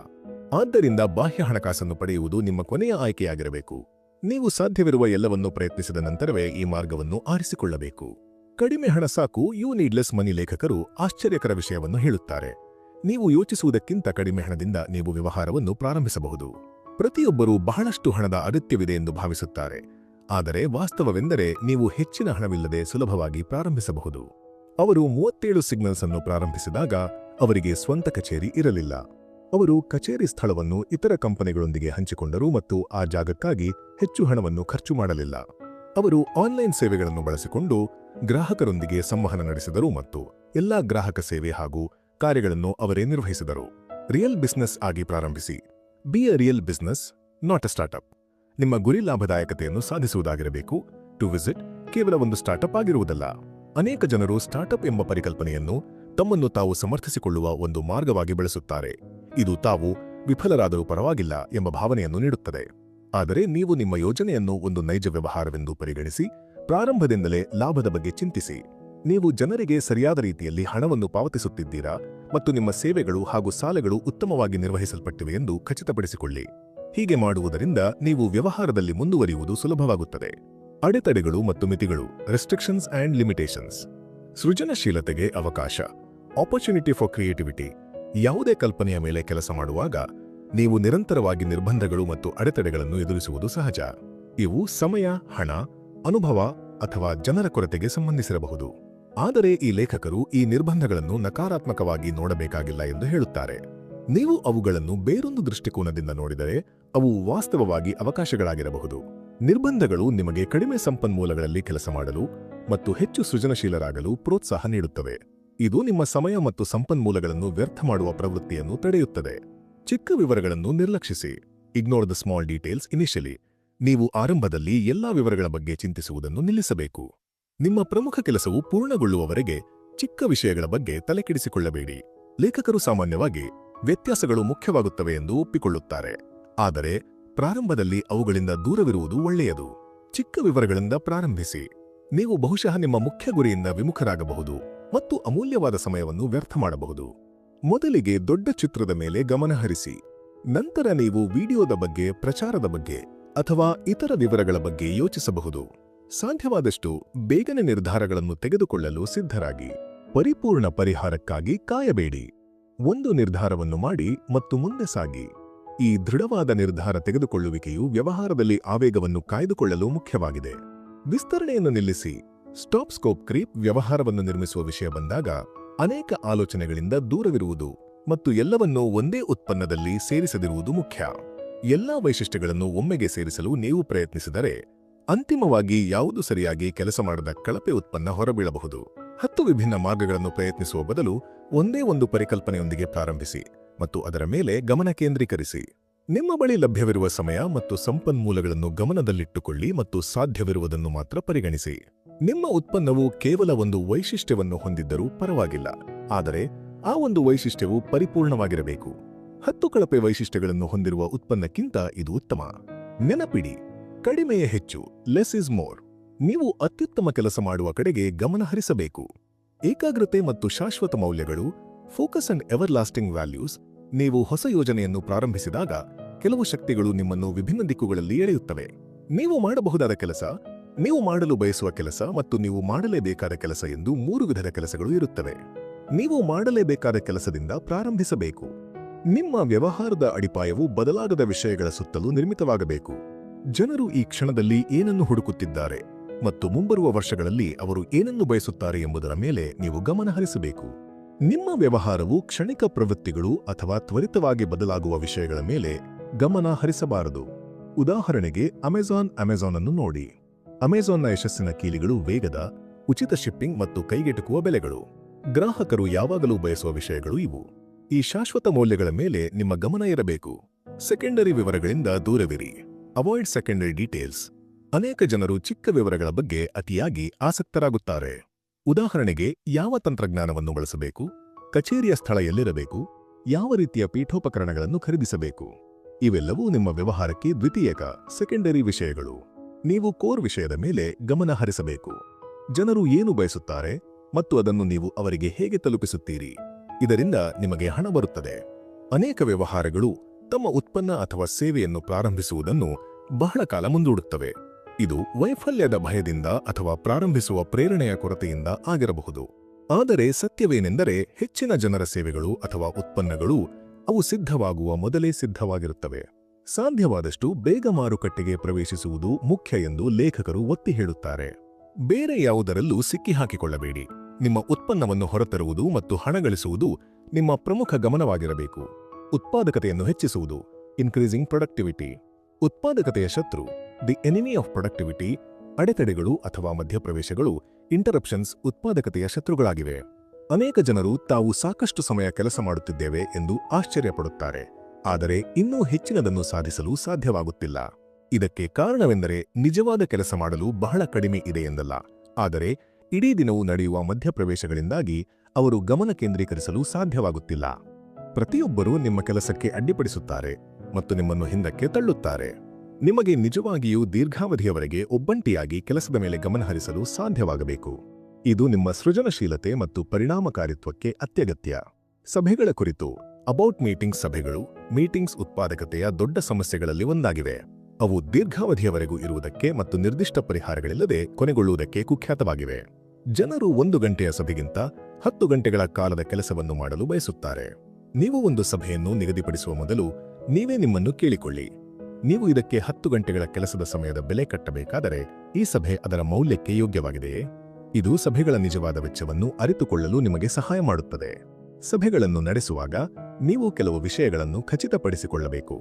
ಆದ್ದರಿಂದ ಬಾಹ್ಯ ಹಣಕಾಸನ್ನು ಪಡೆಯುವುದು ನಿಮ್ಮ ಕೊನೆಯ ಆಯ್ಕೆಯಾಗಿರಬೇಕು. ನೀವು ಸಾಧ್ಯವಿರುವ ಎಲ್ಲವನ್ನೂ ಪ್ರಯತ್ನಿಸಿದ ನಂತರವೇ ಈ ಮಾರ್ಗವನ್ನು ಆರಿಸಿಕೊಳ್ಳಬೇಕು. ಕಡಿಮೆ ಹಣ ಸಾಕು, ಯು ನೀಡ್ಲೆಸ್ ಮನಿ ಲೇಖಕರು ಆಶ್ಚರ್ಯಕರ ವಿಷಯವನ್ನು ಹೇಳುತ್ತಾರೆ. ನೀವು ಯೋಚಿಸುವುದಕ್ಕಿಂತ ಕಡಿಮೆ ಹಣದಿಂದ ನೀವು ವ್ಯವಹಾರವನ್ನು ಪ್ರಾರಂಭಿಸಬಹುದು. ಪ್ರತಿಯೊಬ್ಬರೂ ಬಹಳಷ್ಟು ಹಣದ ಅಗತ್ಯವಿದೆ ಎಂದು ಭಾವಿಸುತ್ತಾರೆ, ಆದರೆ ವಾಸ್ತವವೆಂದರೆ ನೀವು ಹೆಚ್ಚಿನ ಹಣವಿಲ್ಲದೆ ಸುಲಭವಾಗಿ ಪ್ರಾರಂಭಿಸಬಹುದು. ಅವರು 37 ಸಿಗ್ನಲ್ಸ್ ಅನ್ನು ಪ್ರಾರಂಭಿಸಿದಾಗ ಅವರಿಗೆ ಸ್ವಂತ ಕಚೇರಿ ಇರಲಿಲ್ಲ. ಅವರು ಕಚೇರಿ ಸ್ಥಳವನ್ನು ಇತರ ಕಂಪನಿಗಳೊಂದಿಗೆ ಹಂಚಿಕೊಂಡರು ಮತ್ತು ಆ ಜಾಗಕ್ಕಾಗಿ ಹೆಚ್ಚು ಹಣವನ್ನು ಖರ್ಚು ಮಾಡಲಿಲ್ಲ. ಅವರು ಆನ್ಲೈನ್ ಸೇವೆಗಳನ್ನು ಬಳಸಿಕೊಂಡು ಗ್ರಾಹಕರೊಂದಿಗೆ ಸಂವಹನ ನಡೆಸಿದರು ಮತ್ತು ಎಲ್ಲಾ ಗ್ರಾಹಕ ಸೇವೆ ಹಾಗೂ ಕಾರ್ಯಗಳನ್ನು ಅವರೇ ನಿರ್ವಹಿಸಿದರು. ರಿಯಲ್ ಬಿಸ್ನೆಸ್ ಆಗಿ ಪ್ರಾರಂಭಿಸಿ. Be a real business, not a startup. ನಿಮ್ಮ ಗುರಿ ಲಾಭದಾಯಕತೆಯನ್ನು ಸಾಧಿಸುವುದಾಗಿರಬೇಕು. ಟು ವಿಸಿಟ್ ಕೇವಲ ಒಂದು ಸ್ಟಾರ್ಟ್ಅಪ್ ಆಗಿರುವುದಲ್ಲ. ಅನೇಕ ಜನರು ಸ್ಟಾರ್ಟ್ಅಪ್ ಎಂಬ ಪರಿಕಲ್ಪನೆಯನ್ನು ತಮ್ಮನ್ನು ತಾವು ಸಮರ್ಥಿಸಿಕೊಳ್ಳುವ ಒಂದು ಮಾರ್ಗವಾಗಿ ಬೆಳೆಸುತ್ತಾರೆ. ಇದು ತಾವು ವಿಫಲರಾದರೂ ಪರವಾಗಿಲ್ಲ ಎಂಬ ಭಾವನೆಯನ್ನು ನೀಡುತ್ತದೆ. ಆದರೆ ನೀವು ನಿಮ್ಮ ಯೋಜನೆಯನ್ನು ಒಂದು ನೈಜ ವ್ಯವಹಾರವೆಂದು ಪರಿಗಣಿಸಿ ಪ್ರಾರಂಭದಿಂದಲೇ ಲಾಭದ ಬಗ್ಗೆ ಚಿಂತಿಸಿ. ನೀವು ಜನರಿಗೆ ಸರಿಯಾದ ರೀತಿಯಲ್ಲಿ ಹಣವನ್ನು ಪಾವತಿಸುತ್ತಿದ್ದೀರಾ ಮತ್ತು ನಿಮ್ಮ ಸೇವೆಗಳು ಹಾಗೂ ಸಾಲಗಳು ಉತ್ತಮವಾಗಿ ನಿರ್ವಹಿಸಲ್ಪಟ್ಟಿವೆ ಎಂದು ಖಚಿತಪಡಿಸಿಕೊಳ್ಳಿ. ಹೀಗೆ ಮಾಡುವುದರಿಂದ ನೀವು ವ್ಯವಹಾರದಲ್ಲಿ ಮುಂದುವರಿಯುವುದು ಸುಲಭವಾಗುತ್ತದೆ. ಅಡೆತಡೆಗಳು ಮತ್ತು ಮಿತಿಗಳು. Restrictions and limitations. ಸೃಜನಶೀಲತೆಗೆ ಅವಕಾಶ. Opportunity for creativity. ಯಾವುದೇ ಕಲ್ಪನೆಯ ಮೇಲೆ ಕೆಲಸ ಮಾಡುವಾಗ ನೀವು ನಿರಂತರವಾಗಿ ನಿರ್ಬಂಧಗಳು ಮತ್ತು ಅಡೆತಡೆಗಳನ್ನು ಎದುರಿಸುವುದು ಸಹಜ. ಇವು ಸಮಯ, ಹಣ, ಅನುಭವ ಅಥವಾ ಜನರ ಕೊರತೆಗೆ ಸಂಬಂಧಿಸಿರಬಹುದು. ಆದರೆ ಈ ಲೇಖಕರು ಈ ನಿರ್ಬಂಧಗಳನ್ನು ನಕಾರಾತ್ಮಕವಾಗಿ ನೋಡಬೇಕಾಗಿಲ್ಲ ಎಂದು ಹೇಳುತ್ತಾರೆ. ನೀವು ಅವುಗಳನ್ನು ಬೇರೊಂದು ದೃಷ್ಟಿಕೋನದಿಂದ ನೋಡಿದರೆ ಅವು ವಾಸ್ತವವಾಗಿ ಅವಕಾಶಗಳಾಗಿರಬಹುದು. ನಿರ್ಬಂಧಗಳು ನಿಮಗೆ ಕಡಿಮೆ ಸಂಪನ್ಮೂಲಗಳಲ್ಲಿ ಕೆಲಸ ಮಾಡಲು ಮತ್ತು ಹೆಚ್ಚು ಸೃಜನಶೀಲರಾಗಲು ಪ್ರೋತ್ಸಾಹ ನೀಡುತ್ತವೆ. ಇದು ನಿಮ್ಮ ಸಮಯ ಮತ್ತು ಸಂಪನ್ಮೂಲಗಳನ್ನು ವ್ಯರ್ಥ ಮಾಡುವ ಪ್ರವೃತ್ತಿಯನ್ನು ತಡೆಯುತ್ತದೆ. ಚಿಕ್ಕ ವಿವರಗಳನ್ನು ನಿರ್ಲಕ್ಷಿಸಿ. Ignore the small details initially. ನೀವು ಆರಂಭದಲ್ಲಿ ಎಲ್ಲಾ ವಿವರಗಳ ಬಗ್ಗೆ ಚಿಂತಿಸುವುದನ್ನು ನಿಲ್ಲಿಸಬೇಕು. ನಿಮ್ಮ ಪ್ರಮುಖ ಕೆಲಸವು ಪೂರ್ಣಗೊಳ್ಳುವವರೆಗೆ ಚಿಕ್ಕ ವಿಷಯಗಳ ಬಗ್ಗೆ ತಲೆಕೆಡಿಸಿಕೊಳ್ಳಬೇಡಿ. ಲೇಖಕರು ಸಾಮಾನ್ಯವಾಗಿ ವ್ಯತ್ಯಾಸಗಳು ಮುಖ್ಯವಾಗುತ್ತವೆ ಎಂದು ಒಪ್ಪಿಕೊಳ್ಳುತ್ತಾರೆ, ಆದರೆ ಪ್ರಾರಂಭದಲ್ಲಿ ಅವುಗಳಿಂದ ದೂರವಿರುವುದು ಒಳ್ಳೆಯದು. ಚಿಕ್ಕ ವಿವರಗಳಿಂದ ಪ್ರಾರಂಭಿಸಿ. ನೀವು ಬಹುಶಃ ನಿಮ್ಮ ಮುಖ್ಯ ಗುರಿಯಿಂದ ವಿಮುಖರಾಗಬಹುದು ಮತ್ತು ಅಮೂಲ್ಯವಾದ ಸಮಯವನ್ನು ವ್ಯರ್ಥ ಮಾಡಬಹುದು. ಮೊದಲಿಗೆ ದೊಡ್ಡ ಚಿತ್ರದ ಮೇಲೆ ಗಮನ ಹರಿಸಿ. ನಂತರ ನೀವು ವಿಡಿಯೋದ ಬಗ್ಗೆ, ಪ್ರಚಾರದ ಬಗ್ಗೆ ಅಥವಾ ಇತರ ವಿವರಗಳ ಬಗ್ಗೆ ಯೋಚಿಸಬಹುದು. ಸಾಧ್ಯವಾದಷ್ಟು ಬೇಗನೆ ನಿರ್ಧಾರಗಳನ್ನು ತೆಗೆದುಕೊಳ್ಳಲು ಸಿದ್ಧರಾಗಿ. ಪರಿಪೂರ್ಣ ಪರಿಹಾರಕ್ಕಾಗಿ ಕಾಯಬೇಡಿ. ಒಂದು ನಿರ್ಧಾರವನ್ನು ಮಾಡಿ ಮತ್ತು ಮುಂದೆ ಸಾಗಿ. ಈ ದೃಢವಾದ ನಿರ್ಧಾರ ತೆಗೆದುಕೊಳ್ಳುವಿಕೆಯು ವ್ಯವಹಾರದಲ್ಲಿ ಆವೇಗವನ್ನು ಕಾಯ್ದುಕೊಳ್ಳಲು ಮುಖ್ಯವಾಗಿದೆ. ವಿಸ್ತರಣೆಯನ್ನು ನಿಲ್ಲಿಸಿ. Stop scope creep. ವ್ಯವಹಾರವನ್ನು ನಿರ್ಮಿಸುವ ವಿಷಯ ಬಂದಾಗ ಅನೇಕ ಆಲೋಚನೆಗಳಿಂದ ದೂರವಿರುವುದು ಮತ್ತು ಎಲ್ಲವನ್ನೂ ಒಂದೇ ಉತ್ಪನ್ನದಲ್ಲಿ ಸೇರಿಸದಿರುವುದು ಮುಖ್ಯ. ಎಲ್ಲಾ ವೈಶಿಷ್ಟ್ಯಗಳನ್ನು ಒಮ್ಮೆಗೆ ಸೇರಿಸಲು ನೀವು ಪ್ರಯತ್ನಿಸಿದರೆ ಅಂತಿಮವಾಗಿ ಯಾವುದು ಸರಿಯಾಗಿ ಕೆಲಸ ಮಾಡದ ಕಳಪೆ ಉತ್ಪನ್ನ ಹೊರಬೀಳಬಹುದು. 10 ವಿಭಿನ್ನ ಮಾರ್ಗಗಳನ್ನು ಪ್ರಯತ್ನಿಸುವ ಬದಲು ಒಂದೇ ಒಂದು ಪರಿಕಲ್ಪನೆಯೊಂದಿಗೆ ಪ್ರಾರಂಭಿಸಿ ಮತ್ತು ಅದರ ಮೇಲೆ ಗಮನ ಕೇಂದ್ರೀಕರಿಸಿ. ನಿಮ್ಮ ಬಳಿ ಲಭ್ಯವಿರುವ ಸಮಯ ಮತ್ತು ಸಂಪನ್ಮೂಲಗಳನ್ನು ಗಮನದಲ್ಲಿಟ್ಟುಕೊಳ್ಳಿ ಮತ್ತು ಸಾಧ್ಯವಿರುವುದನ್ನು ಮಾತ್ರ ಪರಿಗಣಿಸಿ. ನಿಮ್ಮ ಉತ್ಪನ್ನವು ಕೇವಲ ಒಂದು ವೈಶಿಷ್ಟ್ಯವನ್ನು ಹೊಂದಿದ್ದರೂ ಪರವಾಗಿಲ್ಲ, ಆದರೆ ಆ ಒಂದು ವೈಶಿಷ್ಟ್ಯವು ಪರಿಪೂರ್ಣವಾಗಿರಬೇಕು. 10 ಕಳಪೆ ವೈಶಿಷ್ಟ್ಯಗಳನ್ನು ಹೊಂದಿರುವ ಉತ್ಪನ್ನಕ್ಕಿಂತ ಇದು ಉತ್ತಮ. ನೆನಪಿಡಿ, ಕಡಿಮೆಯೇ ಹೆಚ್ಚು, ಲೆಸ್ ಇಸ್ ಮೋರ್. ನೀವು ಅತ್ಯುತ್ತಮ ಕೆಲಸ ಮಾಡುವ ಕಡೆಗೆ ಗಮನ ಹರಿಸಬೇಕು. ಏಕಾಗ್ರತೆ ಮತ್ತು ಶಾಶ್ವತ ಮೌಲ್ಯಗಳು. Focus and ever lasting values. ನೀವು ಹೊಸ ಯೋಜನೆಯನ್ನು ಪ್ರಾರಂಭಿಸಿದಾಗ ಕೆಲವು ಶಕ್ತಿಗಳು ನಿಮ್ಮನ್ನು ವಿಭಿನ್ನ ದಿಕ್ಕುಗಳಲ್ಲಿ ಎಳೆಯುತ್ತವೆ. ನೀವು ಮಾಡಬಹುದಾದ ಕೆಲಸ, ನೀವು ಮಾಡಲು ಬಯಸುವ ಕೆಲಸ ಮತ್ತು ನೀವು ಮಾಡಲೇಬೇಕಾದ ಕೆಲಸ ಎಂದು 3 ವಿಧದ ಕೆಲಸಗಳು ಇರುತ್ತವೆ. ನೀವು ಮಾಡಲೇಬೇಕಾದ ಕೆಲಸದಿಂದ ಪ್ರಾರಂಭಿಸಬೇಕು. ನಿಮ್ಮ ವ್ಯವಹಾರದ ಅಡಿಪಾಯವು ಬದಲಾಗದ ವಿಷಯಗಳ ಸುತ್ತಲೂ ನಿರ್ಮಿತವಾಗಬೇಕು. ಜನರು ಈ ಕ್ಷಣದಲ್ಲಿ ಏನನ್ನು ಹುಡುಕುತ್ತಿದ್ದಾರೆ ಮತ್ತು ಮುಂಬರುವ ವರ್ಷಗಳಲ್ಲಿ ಅವರು ಏನನ್ನು ಬಯಸುತ್ತಾರೆ ಎಂಬುದರ ಮೇಲೆ ನೀವು ಗಮನ ಹರಿಸಬೇಕು. ನಿಮ್ಮ ವ್ಯವಹಾರವು ಕ್ಷಣಿಕ ಪ್ರವೃತ್ತಿಗಳು ಅಥವಾ ತ್ವರಿತವಾಗಿ ಬದಲಾಗುವ ವಿಷಯಗಳ ಮೇಲೆ ಗಮನ ಹರಿಸಬಾರದು. ಉದಾಹರಣೆಗೆ ಅಮೆಜಾನ್ ಅನ್ನು ನೋಡಿ. ಅಮೆಜಾನ್ನ ಯಶಸ್ಸಿನ ಕೀಲಿಗಳು ವೇಗದ, ಉಚಿತ ಶಿಪ್ಪಿಂಗ್ ಮತ್ತು ಕೈಗೆಟುಕುವ ಬೆಲೆಗಳು. ಗ್ರಾಹಕರು ಯಾವಾಗಲೂ ಬಯಸುವ ವಿಷಯಗಳು ಇವು. ಈ ಶಾಶ್ವತ ಮೌಲ್ಯಗಳ ಮೇಲೆ ನಿಮ್ಮ ಗಮನ ಇರಬೇಕು. ಸೆಕೆಂಡರಿ ವಿವರಗಳಿಂದ ದೂರವಿರಿ. Avoid secondary details. ಅನೇಕ ಜನರು ಚಿಕ್ಕ ವಿವರಗಳ ಬಗ್ಗೆ ಅತಿಯಾಗಿ ಆಸಕ್ತರಾಗುತ್ತಾರೆ. ಉದಾಹರಣೆಗೆ, ಯಾವ ತಂತ್ರಜ್ಞಾನವನ್ನು ಬಳಸಬೇಕು, ಕಚೇರಿಯ ಸ್ಥಳ ಎಲ್ಲಿರಬೇಕು, ಯಾವ ರೀತಿಯ ಪೀಠೋಪಕರಣಗಳನ್ನು ಖರೀದಿಸಬೇಕು. ಇವೆಲ್ಲವೂ ನಿಮ್ಮ ವ್ಯವಹಾರಕ್ಕೆ ದ್ವಿತೀಯಕ ಸೆಕೆಂಡರಿ ವಿಷಯಗಳು. ನೀವು ಕೋರ್ ವಿಷಯದ ಮೇಲೆ ಗಮನ ಹರಿಸಬೇಕು. ಜನರು ಏನು ಬಯಸುತ್ತಾರೆ ಮತ್ತು ಅದನ್ನು ನೀವು ಅವರಿಗೆ ಹೇಗೆ ತಲುಪಿಸುತ್ತೀರಿ. ಇದರಿಂದ ನಿಮಗೆ ಹಣ ಬರುತ್ತದೆ. ಅನೇಕ ವ್ಯವಹಾರಗಳು ತಮ್ಮ ಉತ್ಪನ್ನ ಅಥವಾ ಸೇವೆಯನ್ನು ಪ್ರಾರಂಭಿಸುವುದನ್ನು ಬಹಳ ಕಾಲ ಮುಂದೂಡುತ್ತವೆ. ಇದು ವೈಫಲ್ಯದ ಭಯದಿಂದ ಅಥವಾ ಪ್ರಾರಂಭಿಸುವ ಪ್ರೇರಣೆಯ ಕೊರತೆಯಿಂದ ಆಗಿರಬಹುದು. ಆದರೆ ಸತ್ಯವೇನೆಂದರೆ, ಹೆಚ್ಚಿನ ಜನರ ಸೇವೆಗಳು ಅಥವಾ ಉತ್ಪನ್ನಗಳು ಅವು ಸಿದ್ಧವಾಗುವ ಮೊದಲೇ ಸಿದ್ಧವಾಗಿರುತ್ತವೆ. ಸಾಧ್ಯವಾದಷ್ಟು ಬೇಗ ಮಾರುಕಟ್ಟೆಗೆ ಪ್ರವೇಶಿಸುವುದು ಮುಖ್ಯ ಎಂದು ಲೇಖಕರು ಒತ್ತಿ ಹೇಳುತ್ತಾರೆ. ಬೇರೆ ಯಾವುದರಲ್ಲೂ ಸಿಕ್ಕಿಹಾಕಿಕೊಳ್ಳಬೇಡಿ. ನಿಮ್ಮ ಉತ್ಪನ್ನವನ್ನು ಹೊರತರುವುದು ಮತ್ತು ಹಣ ಗಳಿಸುವುದು ನಿಮ್ಮ ಪ್ರಮುಖ ಗಮನವಾಗಿರಬೇಕು. ಉತ್ಪಾದಕತೆಯನ್ನು ಹೆಚ್ಚಿಸುವುದು, ಇನ್ಕ್ರೀಸಿಂಗ್ ಪ್ರೊಡಕ್ಟಿವಿಟಿ. ಉತ್ಪಾದಕತೆಯ ಶತ್ರು, ದಿ ಎನಿಮಿ ಆಫ್ ಪ್ರೊಡಕ್ಟಿವಿಟಿ, ಅಡೆತಡೆಗಳು ಅಥವಾ ಮಧ್ಯಪ್ರವೇಶಗಳು, ಇಂಟರಪ್ಷನ್ಸ್ ಉತ್ಪಾದಕತೆಯ ಶತ್ರುಗಳಾಗಿವೆ. ಅನೇಕ ಜನರು ತಾವು ಸಾಕಷ್ಟು ಸಮಯ ಕೆಲಸ ಮಾಡುತ್ತಿದ್ದೇವೆ ಎಂದು ಆಶ್ಚರ್ಯಪಡುತ್ತಾರೆ, ಆದರೆ ಇನ್ನೂ ಹೆಚ್ಚಿನದನ್ನು ಸಾಧಿಸಲು ಸಾಧ್ಯವಾಗುತ್ತಿಲ್ಲ. ಇದಕ್ಕೆ ಕಾರಣವೆಂದರೆ ನಿಜವಾದ ಕೆಲಸ ಮಾಡಲು ಬಹಳ ಕಡಿಮೆ ಇದೆ ಎಂದಲ್ಲ, ಆದರೆ ಇಡೀ ದಿನವೂ ನಡೆಯುವ ಮಧ್ಯಪ್ರವೇಶಗಳಿಂದಾಗಿ ಅವರು ಗಮನ ಕೇಂದ್ರೀಕರಿಸಲು ಸಾಧ್ಯವಾಗುತ್ತಿಲ್ಲ. ಪ್ರತಿಯೊಬ್ಬರೂ ನಿಮ್ಮ ಕೆಲಸಕ್ಕೆ ಅಡ್ಡಿಪಡಿಸುತ್ತಾರೆ ಮತ್ತು ನಿಮ್ಮನ್ನು ಹಿಂದಕ್ಕೆ ತಳ್ಳುತ್ತಾರೆ. ನಿಮಗೆ ನಿಜವಾಗಿಯೂ ದೀರ್ಘಾವಧಿಯವರೆಗೆ ಒಬ್ಬಂಟಿಯಾಗಿ ಕೆಲಸದ ಮೇಲೆ ಗಮನಹರಿಸಲು ಸಾಧ್ಯವಾಗಬೇಕು. ಇದು ನಿಮ್ಮ ಸೃಜನಶೀಲತೆ ಮತ್ತು ಪರಿಣಾಮಕಾರಿತ್ವಕ್ಕೆ ಅತ್ಯಗತ್ಯ. ಸಭೆಗಳ ಕುರಿತು. About meetings. ಸಭೆಗಳು, ಮೀಟಿಂಗ್ಸ್ ಉತ್ಪಾದಕತೆಯ ದೊಡ್ಡ ಸಮಸ್ಯೆಗಳಲ್ಲಿ ಒಂದಾಗಿವೆ. ಅವು ದೀರ್ಘಾವಧಿಯವರೆಗೂ ಇರುವುದಕ್ಕೆ ಮತ್ತು ನಿರ್ದಿಷ್ಟ ಪರಿಹಾರಗಳಿಲ್ಲದೆ ಕೊನೆಗೊಳ್ಳುವುದಕ್ಕೆ ಕುಖ್ಯಾತವಾಗಿವೆ. ಜನರು 1 ಗಂಟೆಯ ಸಭೆಗಿಂತ 10 ಗಂಟೆಗಳ ಕಾಲದ ಕೆಲಸವನ್ನು ಮಾಡಲು ಬಯಸುತ್ತಾರೆ. ನೀವು ಒಂದು ಸಭೆಯನ್ನು ನಿಗದಿಪಡಿಸುವ ಮೊದಲು ನೀವೇ ನಿಮ್ಮನ್ನು ಕೇಳಿಕೊಳ್ಳಿ, ನೀವು ಇದಕ್ಕೆ 10 ಗಂಟೆಗಳ ಕೆಲಸದ ಸಮಯದ ಬೆಲೆ ಕಟ್ಟಬೇಕಾದರೆ ಈ ಸಭೆ ಅದರ ಮೌಲ್ಯಕ್ಕೆ ಯೋಗ್ಯವಾಗಿದೆಯೇ? ಇದು ಸಭೆಗಳ ನಿಜವಾದ ವೆಚ್ಚವನ್ನು ಅರಿತುಕೊಳ್ಳಲು ನಿಮಗೆ ಸಹಾಯ ಮಾಡುತ್ತದೆ. ಸಭೆಗಳನ್ನು ನಡೆಸುವಾಗ ನೀವು ಕೆಲವು ವಿಷಯಗಳನ್ನು ಖಚಿತಪಡಿಸಿಕೊಳ್ಳಬೇಕು.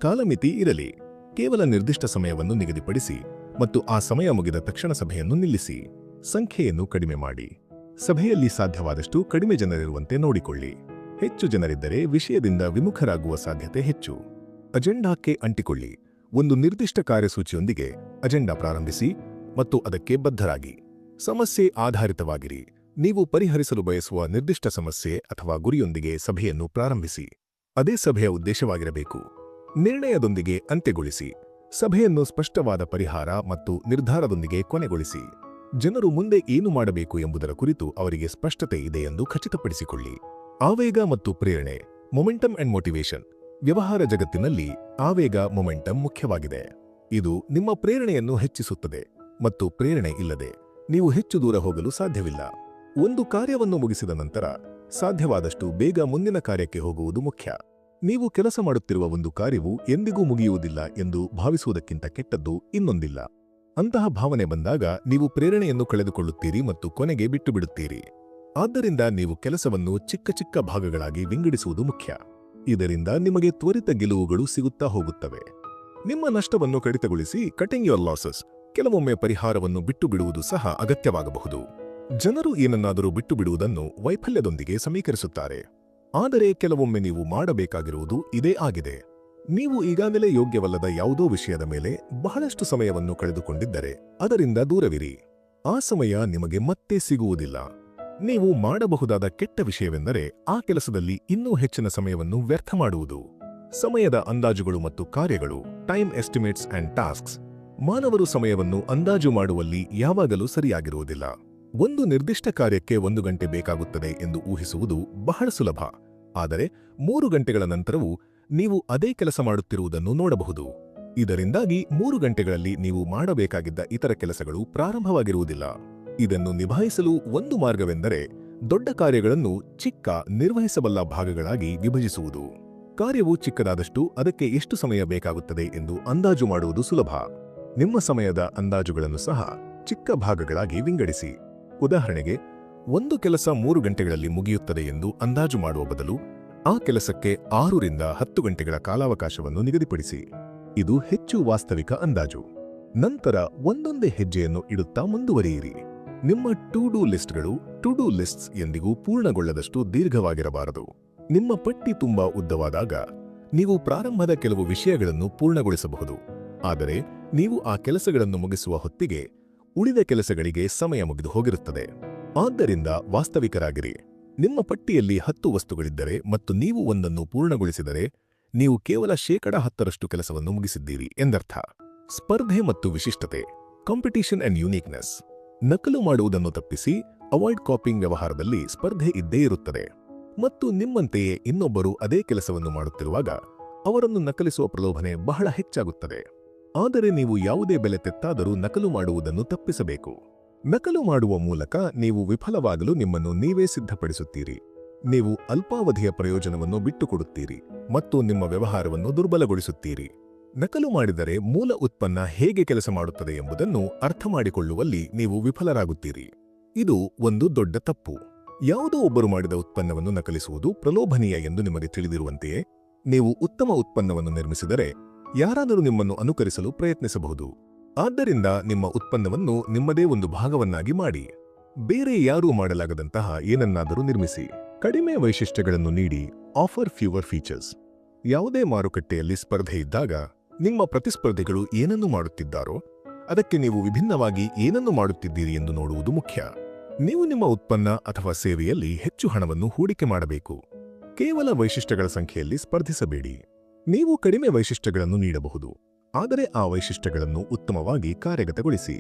ಕಾಲಮಿತಿ ಇರಲಿ. ಕೇವಲ ನಿರ್ದಿಷ್ಟ ಸಮಯವನ್ನು ನಿಗದಿಪಡಿಸಿ ಮತ್ತು ಆ ಸಮಯ ಮುಗಿದ ತಕ್ಷಣ ಸಭೆಯನ್ನು ನಿಲ್ಲಿಸಿ. ಸಂಖ್ಯೆಯನ್ನು ಕಡಿಮೆ ಮಾಡಿ. ಸಭೆಯಲ್ಲಿ ಸಾಧ್ಯವಾದಷ್ಟು ಕಡಿಮೆ ಜನರಿರುವಂತೆ ನೋಡಿಕೊಳ್ಳಿ. ಹೆಚ್ಚು ಜನರಿದ್ದರೆ ವಿಷಯದಿಂದ ವಿಮುಖರಾಗುವ ಸಾಧ್ಯತೆ ಹೆಚ್ಚು. ಅಜೆಂಡಾಕ್ಕೆ ಅಂಟಿಕೊಳ್ಳಿ. ಒಂದು ನಿರ್ದಿಷ್ಟ ಕಾರ್ಯಸೂಚಿಯೊಂದಿಗೆ ಅಜೆಂಡಾ ಪ್ರಾರಂಭಿಸಿ ಮತ್ತು ಅದಕ್ಕೆ ಬದ್ಧರಾಗಿ. ಸಮಸ್ಯೆ ಆಧಾರಿತವಾಗಿರಿ. ನೀವು ಪರಿಹರಿಸಲು ಬಯಸುವ ನಿರ್ದಿಷ್ಟ ಸಮಸ್ಯೆ ಅಥವಾ ಗುರಿಯೊಂದಿಗೆ ಸಭೆಯನ್ನು ಪ್ರಾರಂಭಿಸಿ. ಅದೇ ಸಭೆಯ ಉದ್ದೇಶವಾಗಿರಬೇಕು. ನಿರ್ಣಯದೊಂದಿಗೆ ಅಂತ್ಯಗೊಳಿಸಿ. ಸಭೆಯನ್ನು ಸ್ಪಷ್ಟವಾದ ಪರಿಹಾರ ಮತ್ತು ನಿರ್ಧಾರದೊಂದಿಗೆ ಕೊನೆಗೊಳಿಸಿ. ಜನರು ಮುಂದೆ ಏನು ಮಾಡಬೇಕು ಎಂಬುದರ ಕುರಿತು ಅವರಿಗೆ ಸ್ಪಷ್ಟತೆ ಇದೆ ಎಂದು ಖಚಿತಪಡಿಸಿಕೊಳ್ಳಿ. ಆವೇಗ ಮತ್ತು ಪ್ರೇರಣೆ. Momentum and motivation. ವ್ಯವಹಾರ ಜಗತ್ತಿನಲ್ಲಿ ಆವೇಗ, ಮೊಮೆಂಟಮ್ ಮುಖ್ಯವಾಗಿದೆ. ಇದು ನಿಮ್ಮ ಪ್ರೇರಣೆಯನ್ನು ಹೆಚ್ಚಿಸುತ್ತದೆ ಮತ್ತು ಪ್ರೇರಣೆ ಇಲ್ಲದೆ ನೀವು ಹೆಚ್ಚು ದೂರ ಹೋಗಲು ಸಾಧ್ಯವಿಲ್ಲ. ಒಂದು ಕಾರ್ಯವನ್ನು ಮುಗಿಸಿದ ನಂತರ ಸಾಧ್ಯವಾದಷ್ಟು ಬೇಗ ಮುಂದಿನ ಕಾರ್ಯಕ್ಕೆ ಹೋಗುವುದು ಮುಖ್ಯ. ನೀವು ಕೆಲಸ ಮಾಡುತ್ತಿರುವ ಒಂದು ಕಾರ್ಯವು ಎಂದಿಗೂ ಮುಗಿಯುವುದಿಲ್ಲ ಎಂದು ಭಾವಿಸುವುದಕ್ಕಿಂತ ಕೆಟ್ಟದ್ದು ಇನ್ನೊಂದಿಲ್ಲ. ಅಂತಹ ಭಾವನೆ ಬಂದಾಗ ನೀವು ಪ್ರೇರಣೆಯನ್ನು ಕಳೆದುಕೊಳ್ಳುತ್ತೀರಿ ಮತ್ತು ಕೊನೆಗೆ ಬಿಟ್ಟುಬಿಡುತ್ತೀರಿ. ಆದ್ದರಿಂದ ನೀವು ಕೆಲಸವನ್ನು ಚಿಕ್ಕ ಚಿಕ್ಕ ಭಾಗಗಳಾಗಿ ವಿಂಗಡಿಸುವುದು ಮುಖ್ಯ. ಇದರಿಂದ ನಿಮಗೆ ತ್ವರಿತ ಗೆಲುವುಗಳು ಸಿಗುತ್ತಾ ಹೋಗುತ್ತವೆ. ನಿಮ್ಮ ನಷ್ಟವನ್ನು ಕಡಿತಗೊಳಿಸಿ. Cutting your losses. ಕೆಲವೊಮ್ಮೆ ಪರಿಹಾರವನ್ನು ಬಿಟ್ಟು ಬಿಡುವುದು ಸಹ ಅಗತ್ಯವಾಗಬಹುದು. ಜನರು ಏನನ್ನಾದರೂ ಬಿಟ್ಟು ಬಿಡುವುದನ್ನು ವೈಫಲ್ಯದೊಂದಿಗೆ ಸಮೀಕರಿಸುತ್ತಾರೆ. ಆದರೆ ಕೆಲವೊಮ್ಮೆ ನೀವು ಮಾಡಬೇಕಾಗಿರುವುದು ಇದೇ ಆಗಿದೆ. ನೀವು ಈಗಾಗಲೇ ಯೋಗ್ಯವಲ್ಲದ ಯಾವುದೋ ವಿಷಯದ ಮೇಲೆ ಬಹಳಷ್ಟು ಸಮಯವನ್ನು ಕಳೆದುಕೊಂಡಿದ್ದರೆ ಅದರಿಂದ ದೂರವಿರಿ. ಆ ಸಮಯ ನಿಮಗೆ ಮತ್ತೆ ಸಿಗುವುದಿಲ್ಲ. ನೀವು ಮಾಡಬಹುದಾದ ಕೆಟ್ಟ ವಿಷಯವೆಂದರೆ ಆ ಕೆಲಸದಲ್ಲಿ ಇನ್ನೂ ಹೆಚ್ಚಿನ ಸಮಯವನ್ನು ವ್ಯರ್ಥ ಮಾಡುವುದು. ಸಮಯದ ಅಂದಾಜುಗಳು ಮತ್ತು ಕಾರ್ಯಗಳು. Time estimates and tasks. ಮಾನವರು ಸಮಯವನ್ನು ಅಂದಾಜು ಮಾಡುವಲ್ಲಿ ಯಾವಾಗಲೂ ಸರಿಯಾಗಿರುವುದಿಲ್ಲ. ಒಂದು ನಿರ್ದಿಷ್ಟ ಕಾರ್ಯಕ್ಕೆ 1 ಗಂಟೆ ಬೇಕಾಗುತ್ತದೆ ಎಂದು ಊಹಿಸುವುದು ಬಹಳ ಸುಲಭ. ಆದರೆ 3 ಗಂಟೆಗಳ ನಂತರವೂ ನೀವು ಅದೇ ಕೆಲಸ ಮಾಡುತ್ತಿರುವುದನ್ನು ನೋಡಬಹುದು. ಇದರಿಂದಾಗಿ 3 ಗಂಟೆಗಳಲ್ಲಿ ನೀವು ಮಾಡಬೇಕಾಗಿದ್ದ ಇತರ ಕೆಲಸಗಳು ಪ್ರಾರಂಭವಾಗಿರುವುದಿಲ್ಲ. ಇದನ್ನು ನಿಭಾಯಿಸಲು ಒಂದು ಮಾರ್ಗವೆಂದರೆ ದೊಡ್ಡ ಕಾರ್ಯಗಳನ್ನು ಚಿಕ್ಕ, ನಿರ್ವಹಿಸಬಲ್ಲ ಭಾಗಗಳಾಗಿ ವಿಭಜಿಸುವುದು. ಕಾರ್ಯವು ಚಿಕ್ಕದಾದಷ್ಟು ಅದಕ್ಕೆ ಎಷ್ಟು ಸಮಯ ಬೇಕಾಗುತ್ತದೆ ಎಂದು ಅಂದಾಜು ಮಾಡುವುದು ಸುಲಭ. ನಿಮ್ಮ ಸಮಯದ ಅಂದಾಜುಗಳನ್ನು ಸಹ ಚಿಕ್ಕ ಭಾಗಗಳಾಗಿ ವಿಂಗಡಿಸಿ. ಉದಾಹರಣೆಗೆ, ಒಂದು ಕೆಲಸ 3 ಗಂಟೆಗಳಲ್ಲಿ ಮುಗಿಯುತ್ತದೆ ಎಂದು ಅಂದಾಜು ಮಾಡುವ ಬದಲು ಆ ಕೆಲಸಕ್ಕೆ 6 ರಿಂದ 10 ಗಂಟೆಗಳ ಕಾಲಾವಕಾಶವನ್ನು ನಿಗದಿಪಡಿಸಿ. ಇದು ಹೆಚ್ಚು ವಾಸ್ತವಿಕ ಅಂದಾಜು. ನಂತರ ಒಂದೊಂದೇ ಹೆಜ್ಜೆಯನ್ನು ಇಡುತ್ತಾ ಮುಂದುವರಿಯಿರಿ. ನಿಮ್ಮ ಟು ಡೂ ಲಿಸ್ಟ್ಸ್ ಎಂದಿಗೂ ಪೂರ್ಣಗೊಳ್ಳದಷ್ಟು ದೀರ್ಘವಾಗಿರಬಾರದು. ನಿಮ್ಮ ಪಟ್ಟಿ ತುಂಬಾ ಉದ್ದವಾದಾಗ ನೀವು ಪ್ರಾರಂಭದ ಕೆಲವು ವಿಷಯಗಳನ್ನು ಪೂರ್ಣಗೊಳಿಸಬಹುದು, ಆದರೆ ನೀವು ಆ ಕೆಲಸಗಳನ್ನು ಮುಗಿಸುವ ಹೊತ್ತಿಗೆ ಉಳಿದ ಕೆಲಸಗಳಿಗೆ ಸಮಯ ಮುಗಿದು ಹೋಗಿರುತ್ತದೆ. ಆದ್ದರಿಂದ ವಾಸ್ತವಿಕರಾಗಿರಿ. ನಿಮ್ಮ ಪಟ್ಟಿಯಲ್ಲಿ 10 ವಸ್ತುಗಳಿದ್ದರೆ ಮತ್ತು ನೀವು ಒಂದನ್ನು ಪೂರ್ಣಗೊಳಿಸಿದರೆ ನೀವು ಕೇವಲ 10% ಕೆಲಸವನ್ನು ಮುಗಿಸಿದ್ದೀರಿ ಎಂದರ್ಥ. ಸ್ಪರ್ಧೆ ಮತ್ತು ವಿಶಿಷ್ಟತೆ, ಕಾಂಪಿಟಿಷನ್ ಅಂಡ್ ಯೂನಿಕ್ನೆಸ್. ನಕಲು ಮಾಡುವುದನ್ನು ತಪ್ಪಿಸಿ. Avoid copying. ವ್ಯವಹಾರದಲ್ಲಿ ಸ್ಪರ್ಧೆ ಇದ್ದೇ ಇರುತ್ತದೆ ಮತ್ತು ನಿಮ್ಮಂತೆಯೇ ಇನ್ನೊಬ್ಬರು ಅದೇ ಕೆಲಸವನ್ನು ಮಾಡುತ್ತಿರುವಾಗ ಅವರನ್ನು ನಕಲಿಸುವ ಪ್ರಲೋಭನೆ ಬಹಳ ಹೆಚ್ಚಾಗುತ್ತದೆ. ಆದರೆ ನೀವು ಯಾವುದೇ ಬೆಲೆ ತೆತ್ತಾದರೂ ನಕಲು ಮಾಡುವುದನ್ನು ತಪ್ಪಿಸಬೇಕು. ನಕಲು ಮಾಡುವ ಮೂಲಕ ನೀವು ವಿಫಲವಾಗಲು ನಿಮ್ಮನ್ನು ನೀವೇ ಸಿದ್ಧಪಡಿಸುತ್ತೀರಿ. ನೀವು ಅಲ್ಪಾವಧಿಯ ಪ್ರಯೋಜನವನ್ನು ಬಿಟ್ಟುಕೊಡುತ್ತೀರಿ ಮತ್ತು ನಿಮ್ಮ ವ್ಯವಹಾರವನ್ನು ದುರ್ಬಲಗೊಳಿಸುತ್ತೀರಿ. ನಕಲು ಮಾಡಿದರೆ ಮೂಲ ಉತ್ಪನ್ನ ಹೇಗೆ ಕೆಲಸ ಮಾಡುತ್ತದೆ ಎಂಬುದನ್ನು ಅರ್ಥಮಾಡಿಕೊಳ್ಳುವಲ್ಲಿ ನೀವು ವಿಫಲರಾಗುತ್ತೀರಿ. ಇದು ಒಂದು ದೊಡ್ಡ ತಪ್ಪು. ಯಾವುದೋ ಒಬ್ಬರು ಮಾಡಿದ ಉತ್ಪನ್ನವನ್ನು ನಕಲಿಸುವುದು ಪ್ರಲೋಭನೀಯ ಎಂದು ನಿಮಗೆ ತಿಳಿದಿರುವಂತೆಯೇ, ನೀವು ಉತ್ತಮ ಉತ್ಪನ್ನವನ್ನು ನಿರ್ಮಿಸಿದರೆ ಯಾರಾದರೂ ನಿಮ್ಮನ್ನು ಅನುಕರಿಸಲು ಪ್ರಯತ್ನಿಸಬಹುದು. ಆದ್ದರಿಂದ ನಿಮ್ಮ ಉತ್ಪನ್ನವನ್ನು ನಿಮ್ಮದೇ ಒಂದು ಭಾಗವನ್ನಾಗಿ ಮಾಡಿ. ಬೇರೆ ಯಾರೂ ಮಾಡಲಾಗದಂತಹ ಏನನ್ನಾದರೂ ನಿರ್ಮಿಸಿ. ಕಡಿಮೆ ವೈಶಿಷ್ಟ್ಯಗಳನ್ನು ನೀಡಿ. Offer fewer features. ಯಾವುದೇ ಮಾರುಕಟ್ಟೆಯಲ್ಲಿ ಸ್ಪರ್ಧೆ ಇದ್ದಾಗ ನಿಮ್ಮ ಪ್ರತಿಸ್ಪರ್ಧಿಗಳು ಏನನ್ನು ಮಾಡುತ್ತಿದ್ದಾರೋ ಅದಕ್ಕೆ ನೀವು ವಿಭಿನ್ನವಾಗಿ ಏನನ್ನು ಮಾಡುತ್ತಿದ್ದೀರಿ ಎಂದು ನೋಡುವುದು ಮುಖ್ಯ. ನೀವು ನಿಮ್ಮ ಉತ್ಪನ್ನ ಅಥವಾ ಸೇವೆಯಲ್ಲಿ ಹೆಚ್ಚು ಹಣವನ್ನು ಹೂಡಿಕೆ ಮಾಡಬೇಕು. ಕೇವಲ ವೈಶಿಷ್ಟ್ಯಗಳ ಸಂಖ್ಯೆಯಲ್ಲಿ ಸ್ಪರ್ಧಿಸಬೇಡಿ. ನೀವು ಕಡಿಮೆ ವೈಶಿಷ್ಟ್ಯಗಳನ್ನು ನೀಡಬಹುದು, ಆದರೆ ಆ ವೈಶಿಷ್ಟ್ಯಗಳನ್ನು ಉತ್ತಮವಾಗಿ ಕಾರ್ಯಗತಗೊಳಿಸಿ.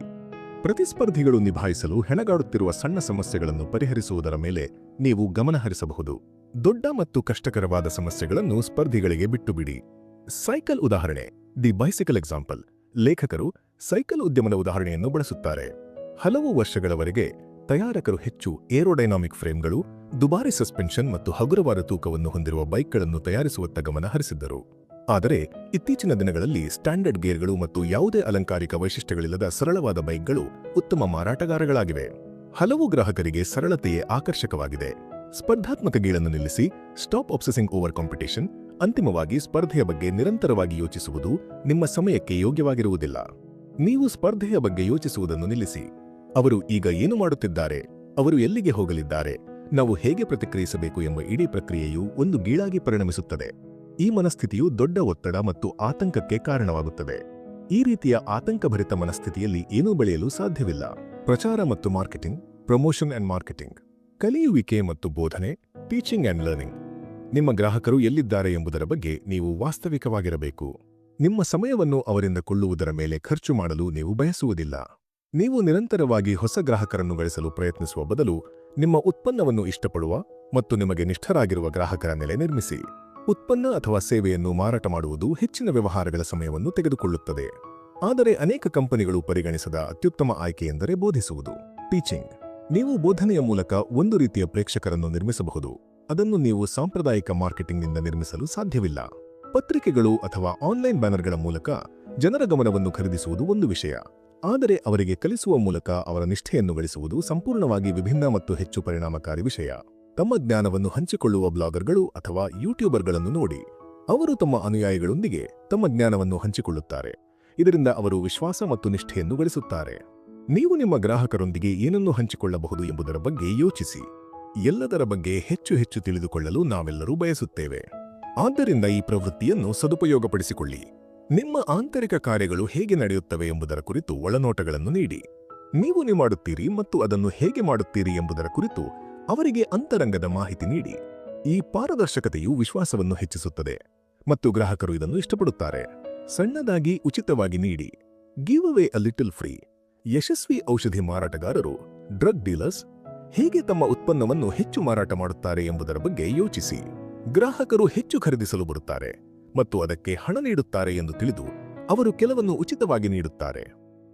ಪ್ರತಿಸ್ಪರ್ಧಿಗಳು ನಿಭಾಯಿಸಲು ಹೆಣಗಾಡುತ್ತಿರುವ ಸಣ್ಣ ಸಮಸ್ಯೆಗಳನ್ನು ಪರಿಹರಿಸುವುದರ ಮೇಲೆ ನೀವು ಗಮನಹರಿಸಬಹುದು. ದೊಡ್ಡ ಮತ್ತು ಕಷ್ಟಕರವಾದ ಸಮಸ್ಯೆಗಳನ್ನು ಸ್ಪರ್ಧಿಗಳಿಗೆ ಬಿಟ್ಟುಬಿಡಿ. ಸೈಕಲ್ ಉದಾಹರಣೆ. The bicycle example. ಲೇಖಕರು ಸೈಕಲ್ ಉದ್ಯಮದ ಉದಾಹರಣೆಯನ್ನು ಬಳಸುತ್ತಾರೆ. ಹಲವು ವರ್ಷಗಳವರೆಗೆ ತಯಾರಕರು ಹೆಚ್ಚು ಏರೋಡೈನಾಮಿಕ್ ಫ್ರೇಮ್ಗಳು, ದುಬಾರಿ ಸಸ್ಪೆನ್ಷನ್ ಮತ್ತು ಹಗುರವಾದ ತೂಕವನ್ನು ಹೊಂದಿರುವ ಬೈಕ್ಗಳನ್ನು ತಯಾರಿಸುವತ್ತ ಗಮನ ಹರಿಸಿದ್ದರು. ಆದರೆ ಇತ್ತೀಚಿನ ದಿನಗಳಲ್ಲಿ ಸ್ಟ್ಯಾಂಡರ್ಡ್ ಗೇರ್ಗಳು ಮತ್ತು ಯಾವುದೇ ಅಲಂಕಾರಿಕ ವೈಶಿಷ್ಟ್ಯಗಳಿಲ್ಲದ ಸರಳವಾದ ಬೈಕ್ಗಳು ಉತ್ತಮ ಮಾರಾಟಗಾರಗಳಾಗಿವೆ. ಹಲವು ಗ್ರಾಹಕರಿಗೆ ಸರಳತೆಯೇ ಆಕರ್ಷಕವಾಗಿದೆ. ಸ್ಪರ್ಧಾತ್ಮಕ ಗೀಳನ್ನು ನಿಲ್ಲಿಸಿ. Stop obsessing over competition. ಅಂತಿಮವಾಗಿ, ಸ್ಪರ್ಧೆಯ ಬಗ್ಗೆ ನಿರಂತರವಾಗಿ ಯೋಚಿಸುವುದು ನಿಮ್ಮ ಸಮಯಕ್ಕೆ ಯೋಗ್ಯವಾಗಿರುವುದಿಲ್ಲ. ನೀವು ಸ್ಪರ್ಧೆಯ ಬಗ್ಗೆ ಯೋಚಿಸುವುದನ್ನು ನಿಲ್ಲಿಸಿ. ಅವರು ಈಗ ಏನು ಮಾಡುತ್ತಿದ್ದಾರೆ, ಅವರು ಎಲ್ಲಿಗೆ ಹೋಗಲಿದ್ದಾರೆ, ನಾವು ಹೇಗೆ ಪ್ರತಿಕ್ರಿಯಿಸಬೇಕು ಎಂಬ ಇಡೀ ಪ್ರಕ್ರಿಯೆಯು ಒಂದು ಗೀಳಾಗಿ ಪರಿಣಮಿಸುತ್ತದೆ. ಈ ಮನಸ್ಥಿತಿಯು ದೊಡ್ಡ ಒತ್ತಡ ಮತ್ತು ಆತಂಕಕ್ಕೆ ಕಾರಣವಾಗುತ್ತದೆ. ಈ ರೀತಿಯ ಆತಂಕಭರಿತ ಮನಸ್ಥಿತಿಯಲ್ಲಿ ಏನೂ ಬೆಳೆಯಲು ಸಾಧ್ಯವಿಲ್ಲ. ಪ್ರಚಾರ ಮತ್ತು ಮಾರ್ಕೆಟಿಂಗ್. Promotion and marketing. ಕಲಿಯುವಿಕೆ ಮತ್ತು ಬೋಧನೆ. Teaching and learning. ನಿಮ್ಮ ಗ್ರಾಹಕರು ಎಲ್ಲಿದ್ದಾರೆ ಎಂಬುದರ ಬಗ್ಗೆ ನೀವು ವಾಸ್ತವಿಕವಾಗಿರಬೇಕು. ನಿಮ್ಮ ಸಮಯವನ್ನು ಅವರಿಂದ ಕೊಳ್ಳುವುದರ ಮೇಲೆ ಖರ್ಚು ಮಾಡಲು ನೀವು ಬಯಸುವುದಿಲ್ಲ. ನೀವು ನಿರಂತರವಾಗಿ ಹೊಸ ಗ್ರಾಹಕರನ್ನು ಗಳಿಸಲು ಪ್ರಯತ್ನಿಸುವ ಬದಲು ನಿಮ್ಮ ಉತ್ಪನ್ನವನ್ನು ಇಷ್ಟಪಡುವ ಮತ್ತು ನಿಮಗೆ ನಿಷ್ಠರಾಗಿರುವ ಗ್ರಾಹಕರ ನೆಲೆ ನಿರ್ಮಿಸಿ. ಉತ್ಪನ್ನ ಅಥವಾ ಸೇವೆಯನ್ನು ಮಾರಾಟ ಮಾಡುವುದು ಹೆಚ್ಚಿನ ವ್ಯವಹಾರಗಳ ಸಮಯವನ್ನು ತೆಗೆದುಕೊಳ್ಳುತ್ತದೆ. ಆದರೆ ಅನೇಕ ಕಂಪನಿಗಳು ಪರಿಗಣಿಸದ ಅತ್ಯುತ್ತಮ ಆಯ್ಕೆಯೆಂದರೆ ಬೋಧಿಸುವುದು. ಟೀಚಿಂಗ್. ನೀವು ಬೋಧನೆಯ ಮೂಲಕ ಒಂದು ರೀತಿಯ ಪ್ರೇಕ್ಷಕರನ್ನು ನಿರ್ಮಿಸಬಹುದು. ಅದನ್ನು ನೀವು ಸಾಂಪ್ರದಾಯಿಕ ಮಾರ್ಕೆಟಿಂಗ್ನಿಂದ ನಿರ್ಮಿಸಲು ಸಾಧ್ಯವಿಲ್ಲ. ಪತ್ರಿಕೆಗಳು ಅಥವಾ ಆನ್ಲೈನ್ ಬ್ಯಾನರ್ಗಳ ಮೂಲಕ ಜನರ ಗಮನವನ್ನು ಖರೀದಿಸುವುದು ಒಂದು ವಿಷಯ, ಆದರೆ ಅವರಿಗೆ ಕಲಿಸುವ ಮೂಲಕ ಅವರ ನಿಷ್ಠೆಯನ್ನು ಗಳಿಸುವುದು ಸಂಪೂರ್ಣವಾಗಿ ವಿಭಿನ್ನ ಮತ್ತು ಹೆಚ್ಚು ಪರಿಣಾಮಕಾರಿ ವಿಷಯ. ತಮ್ಮ ಜ್ಞಾನವನ್ನು ಹಂಚಿಕೊಳ್ಳುವ ಬ್ಲಾಗರ್ಗಳು ಅಥವಾ ಯೂಟ್ಯೂಬರ್ಗಳನ್ನು ನೋಡಿ. ಅವರು ತಮ್ಮ ಅನುಯಾಯಿಗಳೊಂದಿಗೆ ತಮ್ಮ ಜ್ಞಾನವನ್ನು ಹಂಚಿಕೊಳ್ಳುತ್ತಾರೆ. ಇದರಿಂದ ಅವರು ವಿಶ್ವಾಸ ಮತ್ತು ನಿಷ್ಠೆಯನ್ನು ಗಳಿಸುತ್ತಾರೆ. ನೀವು ನಿಮ್ಮ ಗ್ರಾಹಕರೊಂದಿಗೆ ಏನನ್ನು ಹಂಚಿಕೊಳ್ಳಬಹುದು ಎಂಬುದರ ಬಗ್ಗೆ ಯೋಚಿಸಿ. ಎಲ್ಲದರ ಬಗ್ಗೆ ಹೆಚ್ಚು ಹೆಚ್ಚು ತಿಳಿದುಕೊಳ್ಳಲು ನಾವೆಲ್ಲರೂ ಬಯಸುತ್ತೇವೆ. ಆದ್ದರಿಂದ ಈ ಪ್ರವೃತ್ತಿಯನ್ನು ಸದುಪಯೋಗಪಡಿಸಿಕೊಳ್ಳಿ. ನಿಮ್ಮ ಆಂತರಿಕ ಕಾರ್ಯಗಳು ಹೇಗೆ ನಡೆಯುತ್ತವೆ ಎಂಬುದರ ಕುರಿತು ಒಳನೋಟಗಳನ್ನು ನೀಡಿ. ನೀವು ಮಾಡುತ್ತೀರಿ ಮತ್ತು ಅದನ್ನು ಹೇಗೆ ಮಾಡುತ್ತೀರಿ ಎಂಬುದರ ಕುರಿತು ಅವರಿಗೆ ಅಂತರಂಗದ ಮಾಹಿತಿ ನೀಡಿ. ಈ ಪಾರದರ್ಶಕತೆಯು ವಿಶ್ವಾಸವನ್ನು ಹೆಚ್ಚಿಸುತ್ತದೆ ಮತ್ತು ಗ್ರಾಹಕರು ಇದನ್ನು ಇಷ್ಟಪಡುತ್ತಾರೆ. ಸಣ್ಣದಾಗಿ ಉಚಿತವಾಗಿ ನೀಡಿ. Give away a little free. ಯಶಸ್ವಿ ಔಷಧಿ ಮಾರಾಟಗಾರರು, ಡ್ರಗ್ ಡೀಲರ್ಸ್, ಹೇಗೆ ತಮ್ಮ ಉತ್ಪನ್ನವನ್ನು ಹೆಚ್ಚು ಮಾರಾಟ ಮಾಡುತ್ತಾರೆ ಎಂಬುದರ ಬಗ್ಗೆ ಯೋಚಿಸಿ. ಗ್ರಾಹಕರು ಹೆಚ್ಚು ಖರೀದಿಸಲು ಬರುತ್ತಾರೆ ಮತ್ತು ಅದಕ್ಕೆ ಹಣ ನೀಡುತ್ತಾರೆ ಎಂದು ತಿಳಿದು ಅವರು ಕೆಲವನ್ನು ಉಚಿತವಾಗಿ ನೀಡುತ್ತಾರೆ.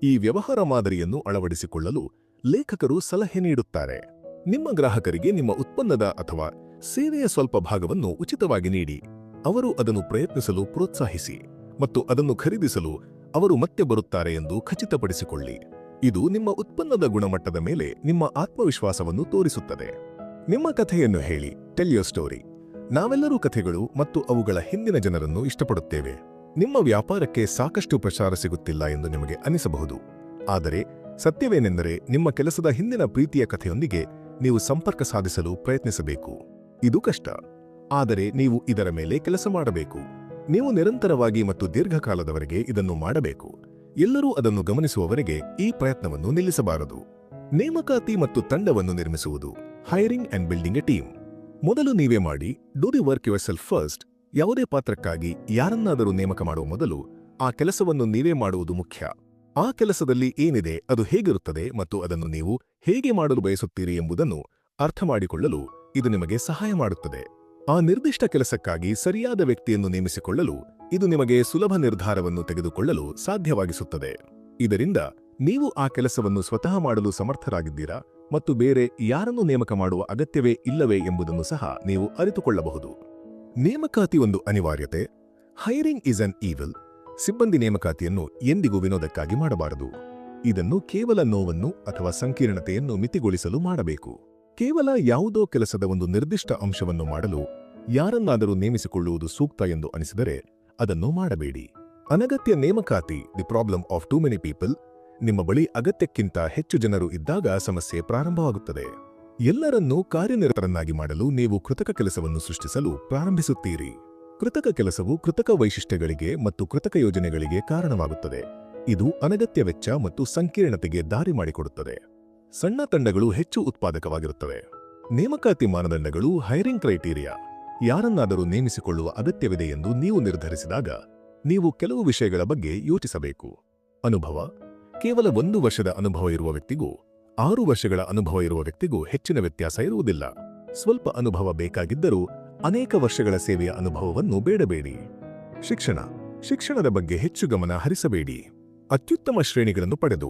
ಈ ವ್ಯವಹಾರ ಮಾದರಿಯನ್ನು ಅಳವಡಿಸಿಕೊಳ್ಳಲು ಲೇಖಕರು ಸಲಹೆ ನೀಡುತ್ತಾರೆ. ನಿಮ್ಮ ಗ್ರಾಹಕರಿಗೆ ನಿಮ್ಮ ಉತ್ಪನ್ನದ ಅಥವಾ ಸೇವೆಯ ಸ್ವಲ್ಪ ಭಾಗವನ್ನು ಉಚಿತವಾಗಿ ನೀಡಿ. ಅವರು ಅದನ್ನು ಪ್ರಯತ್ನಿಸಲು ಪ್ರೋತ್ಸಾಹಿಸಿ ಮತ್ತು ಅದನ್ನು ಖರೀದಿಸಲು ಅವರು ಮತ್ತೆ ಬರುತ್ತಾರೆ ಎಂದು ಖಚಿತಪಡಿಸಿಕೊಳ್ಳಿ. ಇದು ನಿಮ್ಮ ಉತ್ಪನ್ನದ ಗುಣಮಟ್ಟದ ಮೇಲೆ ನಿಮ್ಮ ಆತ್ಮವಿಶ್ವಾಸವನ್ನು ತೋರಿಸುತ್ತದೆ. ನಿಮ್ಮ ಕಥೆಯನ್ನು ಹೇಳಿ. Tell your story. ನಾವೆಲ್ಲರೂ ಕಥೆಗಳು ಮತ್ತು ಅವುಗಳ ಹಿಂದಿನ ಜನರನ್ನು ಇಷ್ಟಪಡುತ್ತೇವೆ. ನಿಮ್ಮ ವ್ಯಾಪಾರಕ್ಕೆ ಸಾಕಷ್ಟು ಪ್ರಚಾರ ಸಿಗುತ್ತಿಲ್ಲ ಎಂದು ನಿಮಗೆ ಅನಿಸಬಹುದು. ಆದರೆ ಸತ್ಯವೇನೆಂದರೆ ನಿಮ್ಮ ಕೆಲಸದ ಹಿಂದಿನ ಪ್ರೀತಿಯ ಕಥೆಯೊಂದಿಗೆ ನೀವು ಸಂಪರ್ಕ ಸಾಧಿಸಲು ಪ್ರಯತ್ನಿಸಬೇಕು. ಇದು ಕಷ್ಟ, ಆದರೆ ನೀವು ಇದರ ಮೇಲೆ ಕೆಲಸ ಮಾಡಬೇಕು. ನೀವು ನಿರಂತರವಾಗಿ ಮತ್ತು ದೀರ್ಘಕಾಲದವರೆಗೆ ಇದನ್ನು ಮಾಡಬೇಕು. ಎಲ್ಲರೂ ಅದನ್ನು ಗಮನಿಸುವವರೆಗೆ ಈ ಪ್ರಯತ್ನವನ್ನು ನಿಲ್ಲಿಸಬಾರದು. ನೇಮಕಾತಿ ಮತ್ತು ತಂಡವನ್ನು ನಿರ್ಮಿಸುವುದು. Hiring and building A team. ಮೊದಲು ನೀವೇ ಮಾಡಿ. Do the work your self first. ಯಾವುದೇ ಪಾತ್ರಕ್ಕಾಗಿ ಯಾರನ್ನಾದರೂ ನೇಮಕ ಮಾಡುವ ಮೊದಲು ಆ ಕೆಲಸವನ್ನು ನೀವೇ ಮಾಡುವುದು ಮುಖ್ಯ. ಆ ಕೆಲಸದಲ್ಲಿ ಏನಿದೆ, ಅದು ಹೇಗಿರುತ್ತದೆ ಮತ್ತು ಅದನ್ನು ನೀವು ಹೇಗೆ ಮಾಡಲು ಬಯಸುತ್ತೀರಿ ಎಂಬುದನ್ನು ಅರ್ಥಮಾಡಿಕೊಳ್ಳಲು ಇದು ನಿಮಗೆ ಸಹಾಯ ಮಾಡುತ್ತದೆ. ಆ ನಿರ್ದಿಷ್ಟ ಕೆಲಸಕ್ಕಾಗಿ ಸರಿಯಾದ ವ್ಯಕ್ತಿಯನ್ನು ನೇಮಿಸಿಕೊಳ್ಳಲು ಇದು ನಿಮಗೆ ಸುಲಭ ನಿರ್ಧಾರವನ್ನು ತೆಗೆದುಕೊಳ್ಳಲು ಸಾಧ್ಯವಾಗಿಸುತ್ತದೆ. ಇದರಿಂದ ನೀವು ಆ ಕೆಲಸವನ್ನು ಸ್ವತಃ ಮಾಡಲು ಸಮರ್ಥರಾಗಿದ್ದೀರಾ ಮತ್ತು ಬೇರೆ ಯಾರನ್ನು ನೇಮಕ ಮಾಡುವ ಅಗತ್ಯವೇ ಇಲ್ಲವೇ ಎಂಬುದನ್ನು ಸಹ ನೀವು ಅರಿತುಕೊಳ್ಳಬಹುದು. ನೇಮಕಾತಿ ಒಂದು ಅನಿವಾರ್ಯತೆ. Hiring is an evil. ಸಿಬ್ಬಂದಿ ನೇಮಕಾತಿಯನ್ನು ಎಂದಿಗೂ ವಿನೋದಕ್ಕಾಗಿ ಮಾಡಬಾರದು. ಇದನ್ನು ಕೇವಲ ನೋವನ್ನು ಅಥವಾ ಸಂಕೀರ್ಣತೆಯನ್ನು ಮಿತಿಗೊಳಿಸಲು ಮಾಡಬೇಕು. ಕೇವಲ ಯಾವುದೋ ಕೆಲಸದ ಒಂದು ನಿರ್ದಿಷ್ಟ ಅಂಶವನ್ನು ಮಾಡಲು ಯಾರನ್ನಾದರೂ ನೇಮಿಸಿಕೊಳ್ಳುವುದು ಸೂಕ್ತ ಎಂದು ಅನಿಸಿದರೆ ಅದನ್ನು ಮಾಡಬೇಡಿ. ಅನಗತ್ಯ ನೇಮಕಾತಿ. The problem of too many people. ನಿಮ್ಮ ಬಳಿ ಅಗತ್ಯಕ್ಕಿಂತ ಹೆಚ್ಚು ಜನರು ಇದ್ದಾಗ ಸಮಸ್ಯೆ ಪ್ರಾರಂಭವಾಗುತ್ತದೆ. ಎಲ್ಲರನ್ನೂ ಕಾರ್ಯನಿರತರನ್ನಾಗಿ ಮಾಡಲು ನೀವು ಕೃತಕ ಕೆಲಸವನ್ನು ಸೃಷ್ಟಿಸಲು ಪ್ರಾರಂಭಿಸುತ್ತೀರಿ. ಕೃತಕ ಕೆಲಸವು ಕೃತಕ ವೈಶಿಷ್ಟ್ಯಗಳಿಗೆ ಮತ್ತು ಕೃತಕ ಯೋಜನೆಗಳಿಗೆ ಕಾರಣವಾಗುತ್ತದೆ. ಇದು ಅನಗತ್ಯ ವೆಚ್ಚ ಮತ್ತು ಸಂಕೀರ್ಣತೆಗೆ ದಾರಿ ಮಾಡಿಕೊಡುತ್ತದೆ. ಸಣ್ಣ ತಂಡಗಳು ಹೆಚ್ಚು ಉತ್ಪಾದಕವಾಗಿರುತ್ತವೆ. ನೇಮಕಾತಿ ಮಾನದಂಡಗಳು. Hiring criteria. ಯಾರನ್ನಾದರೂ ನೇಮಿಸಿಕೊಳ್ಳುವ ಅಗತ್ಯವಿದೆ ಎಂದು ನೀವು ನಿರ್ಧರಿಸಿದಾಗ ನೀವು ಕೆಲವು ವಿಷಯಗಳ ಬಗ್ಗೆ ಯೋಚಿಸಬೇಕು. ಅನುಭವ. ಕೇವಲ 1 ವರ್ಷದ ಅನುಭವ ಇರುವ ವ್ಯಕ್ತಿಗೂ 6 ವರ್ಷಗಳ ಅನುಭವ ಇರುವ ವ್ಯಕ್ತಿಗೂ ಹೆಚ್ಚಿನ ವ್ಯತ್ಯಾಸ ಇರುವುದಿಲ್ಲ. ಸ್ವಲ್ಪ ಅನುಭವ ಬೇಕಾಗಿದ್ದರೂ ಅನೇಕ ವರ್ಷಗಳ ಸೇವೆಯ ಅನುಭವವನ್ನು ಬೇಡಬೇಡಿ. ಶಿಕ್ಷಣ. ಶಿಕ್ಷಣದ ಬಗ್ಗೆ ಹೆಚ್ಚು ಗಮನ ಹರಿಸಬೇಡಿ. ಅತ್ಯುತ್ತಮ ಶ್ರೇಣಿಗಳನ್ನು ಪಡೆದು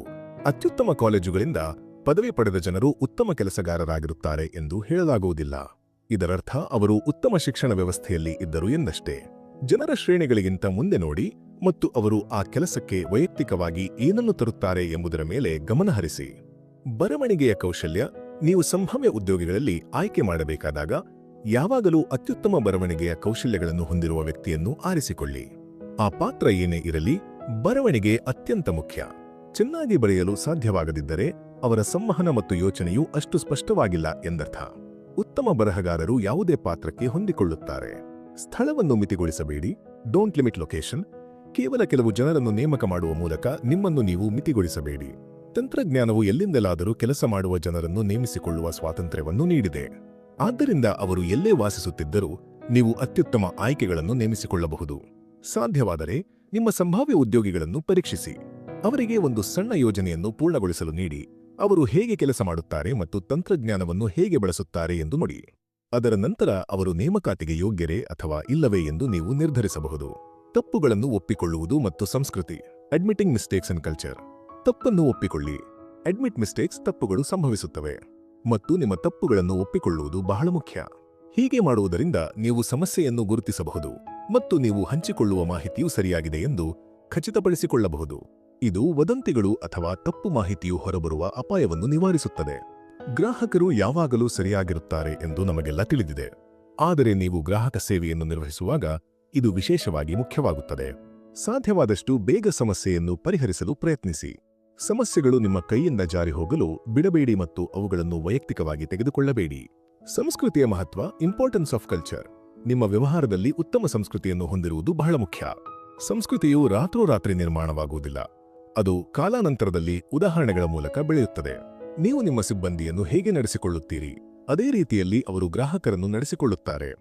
ಅತ್ಯುತ್ತಮ ಕಾಲೇಜುಗಳಿಂದ ಪದವಿ ಪಡೆದ ಜನರು ಉತ್ತಮ ಕೆಲಸಗಾರರಾಗಿರುತ್ತಾರೆ ಎಂದು ಹೇಳಲಾಗುವುದಿಲ್ಲ. ಇದರರ್ಥ ಅವರು ಉತ್ತಮ ಶಿಕ್ಷಣ ವ್ಯವಸ್ಥೆಯಲ್ಲಿ ಇದ್ದರು ಎಂದಷ್ಟೇ. ಜನರ ಶ್ರೇಣಿಗಳಿಗಿಂತ ಮುಂದೆ ನೋಡಿ ಮತ್ತು ಅವರು ಆ ಕೆಲಸಕ್ಕೆ ವೈಯಕ್ತಿಕವಾಗಿ ಏನನ್ನು ತರುತ್ತಾರೆ ಎಂಬುದರ ಮೇಲೆ ಗಮನಹರಿಸಿ. ಬರವಣಿಗೆಯ ಕೌಶಲ್ಯ. ನೀವು ಸಂಭಾವ್ಯ ಉದ್ಯೋಗಿಗಳಲ್ಲಿ ಆಯ್ಕೆ ಮಾಡಬೇಕಾದಾಗ ಯಾವಾಗಲೂ ಅತ್ಯುತ್ತಮ ಬರವಣಿಗೆಯ ಕೌಶಲ್ಯಗಳನ್ನು ಹೊಂದಿರುವ ವ್ಯಕ್ತಿಯನ್ನು ಆರಿಸಿಕೊಳ್ಳಿ. ಆ ಪಾತ್ರ ಏನೇ ಇರಲಿ, ಬರವಣಿಗೆ ಅತ್ಯಂತ ಮುಖ್ಯ. ಚೆನ್ನಾಗಿ ಬರೆಯಲು ಸಾಧ್ಯವಾಗದಿದ್ದರೆ ಅವರ ಸಂವಹನ ಮತ್ತು ಯೋಚನೆಯು ಅಷ್ಟು ಸ್ಪಷ್ಟವಾಗಿಲ್ಲ ಎಂದರ್ಥ. ಉತ್ತಮ ಬರಹಗಾರರು ಯಾವುದೇ ಪಾತ್ರಕ್ಕೆ ಹೊಂದಿಕೊಳ್ಳುತ್ತಾರೆ. ಸ್ಥಳವನ್ನು ಮಿತಿಗೊಳಿಸಬೇಡಿ. Don't limit location. ಕೇವಲ ಕೆಲವು ಜನರನ್ನು ನೇಮಕ ಮಾಡುವ ಮೂಲಕ ನಿಮ್ಮನ್ನು ನೀವು ಮಿತಿಗೊಳಿಸಬೇಡಿ. ತಂತ್ರಜ್ಞಾನವು ಎಲ್ಲಿಂದಲಾದರೂ ಕೆಲಸ ಮಾಡುವ ಜನರನ್ನು ನೇಮಿಸಿಕೊಳ್ಳುವ ಸ್ವಾತಂತ್ರ್ಯವನ್ನು ನೀಡಿದೆ. ಆದ್ದರಿಂದ ಅವರು ಎಲ್ಲೇ ವಾಸಿಸುತ್ತಿದ್ದರೂ ನೀವು ಅತ್ಯುತ್ತಮ ಆಯ್ಕೆಗಳನ್ನು ನೇಮಿಸಿಕೊಳ್ಳಬಹುದು. ಸಾಧ್ಯವಾದರೆ ನಿಮ್ಮ ಸಂಭಾವ್ಯ ಉದ್ಯೋಗಿಗಳನ್ನು ಪರೀಕ್ಷಿಸಿ. ಅವರಿಗೆ ಒಂದು ಸಣ್ಣ ಯೋಜನೆಯನ್ನು ಪೂರ್ಣಗೊಳಿಸಲು ನೀಡಿ. ಅವರು ಹೇಗೆ ಕೆಲಸ ಮಾಡುತ್ತಾರೆ ಮತ್ತು ತಂತ್ರಜ್ಞಾನವನ್ನು ಹೇಗೆ ಬಳಸುತ್ತಾರೆ ಎಂದು ನೋಡಿ. ಅದರ ನಂತರ ಅವರು ನೇಮಕಾತಿಗೆ ಯೋಗ್ಯರೇ ಅಥವಾ ಇಲ್ಲವೇ ಎಂದು ನೀವು ನಿರ್ಧರಿಸಬಹುದು. ತಪ್ಪುಗಳನ್ನು ಒಪ್ಪಿಕೊಳ್ಳುವುದು ಮತ್ತು ಸಂಸ್ಕೃತಿ. Admitting mistakes and culture. ತಪ್ಪನ್ನು ಒಪ್ಪಿಕೊಳ್ಳಿ. Admit mistakes. ತಪ್ಪುಗಳು ಸಂಭವಿಸುತ್ತವೆ ಮತ್ತು ನಿಮ್ಮ ತಪ್ಪುಗಳನ್ನು ಒಪ್ಪಿಕೊಳ್ಳುವುದು ಬಹಳ ಮುಖ್ಯ. ಹೀಗೆ ಮಾಡುವುದರಿಂದ ನೀವು ಸಮಸ್ಯೆಯನ್ನು ಗುರುತಿಸಬಹುದು ಮತ್ತು ನೀವು ಹಂಚಿಕೊಳ್ಳುವ ಮಾಹಿತಿಯು ಸರಿಯಾಗಿದೆ ಎಂದು ಖಚಿತಪಡಿಸಿಕೊಳ್ಳಬಹುದು. ಇದು ವದಂತಿಗಳು ಅಥವಾ ತಪ್ಪು ಮಾಹಿತಿಯು ಹೊರಬರುವ ಅಪಾಯವನ್ನು ನಿವಾರಿಸುತ್ತದೆ. ಗ್ರಾಹಕರು ಯಾವಾಗಲೂ ಸರಿಯಾಗಿರುತ್ತಾರೆ ಎಂದು ನಮಗೆಲ್ಲ ತಿಳಿದಿದೆ. ಆದರೆ ನೀವು ಗ್ರಾಹಕ ಸೇವೆಯನ್ನು ನಿರ್ವಹಿಸುವಾಗ ಇದು ವಿಶೇಷವಾಗಿ ಮುಖ್ಯವಾಗುತ್ತದೆ. ಸಾಧ್ಯವಾದಷ್ಟು ಬೇಗ ಸಮಸ್ಯೆಯನ್ನು ಪರಿಹರಿಸಲು ಪ್ರಯತ್ನಿಸಿ. ಸಮಸ್ಯೆಗಳು ನಿಮ್ಮ ಕೈಯಿಂದ ಜಾರಿ ಹೋಗಲು ಬಿಡಬೇಡಿ ಮತ್ತು ಅವುಗಳನ್ನು ವೈಯಕ್ತಿಕವಾಗಿ ತೆಗೆದುಕೊಳ್ಳಬೇಡಿ. ಸಂಸ್ಕೃತಿಯ ಮಹತ್ವ. Importance of culture. ನಿಮ್ಮ ವ್ಯವಹಾರದಲ್ಲಿ ಉತ್ತಮ ಸಂಸ್ಕೃತಿಯನ್ನು ಹೊಂದಿರುವುದು ಬಹಳ ಮುಖ್ಯ. ಸಂಸ್ಕೃತಿಯು ರಾತ್ರೋರಾತ್ರಿ ನಿರ್ಮಾಣವಾಗುವುದಿಲ್ಲ. ಅದು ಕಾಲಾನಂತರದಲ್ಲಿ ಉದಾಹರಣೆಗಳ ಮೂಲಕ ಬೆಳೆಯುತ್ತದೆ. ನೀವು ನಿಮ್ಮ ಸಿಬ್ಬಂದಿಯನ್ನು ಹೇಗೆ ನಡೆಸಿಕೊಳ್ಳುತ್ತೀರಿ, ಅದೇ ರೀತಿಯಲ್ಲಿ ಅವರು ಗ್ರಾಹಕರನ್ನು ನಡೆಸಿಕೊಳ್ಳುತ್ತಾರೆ.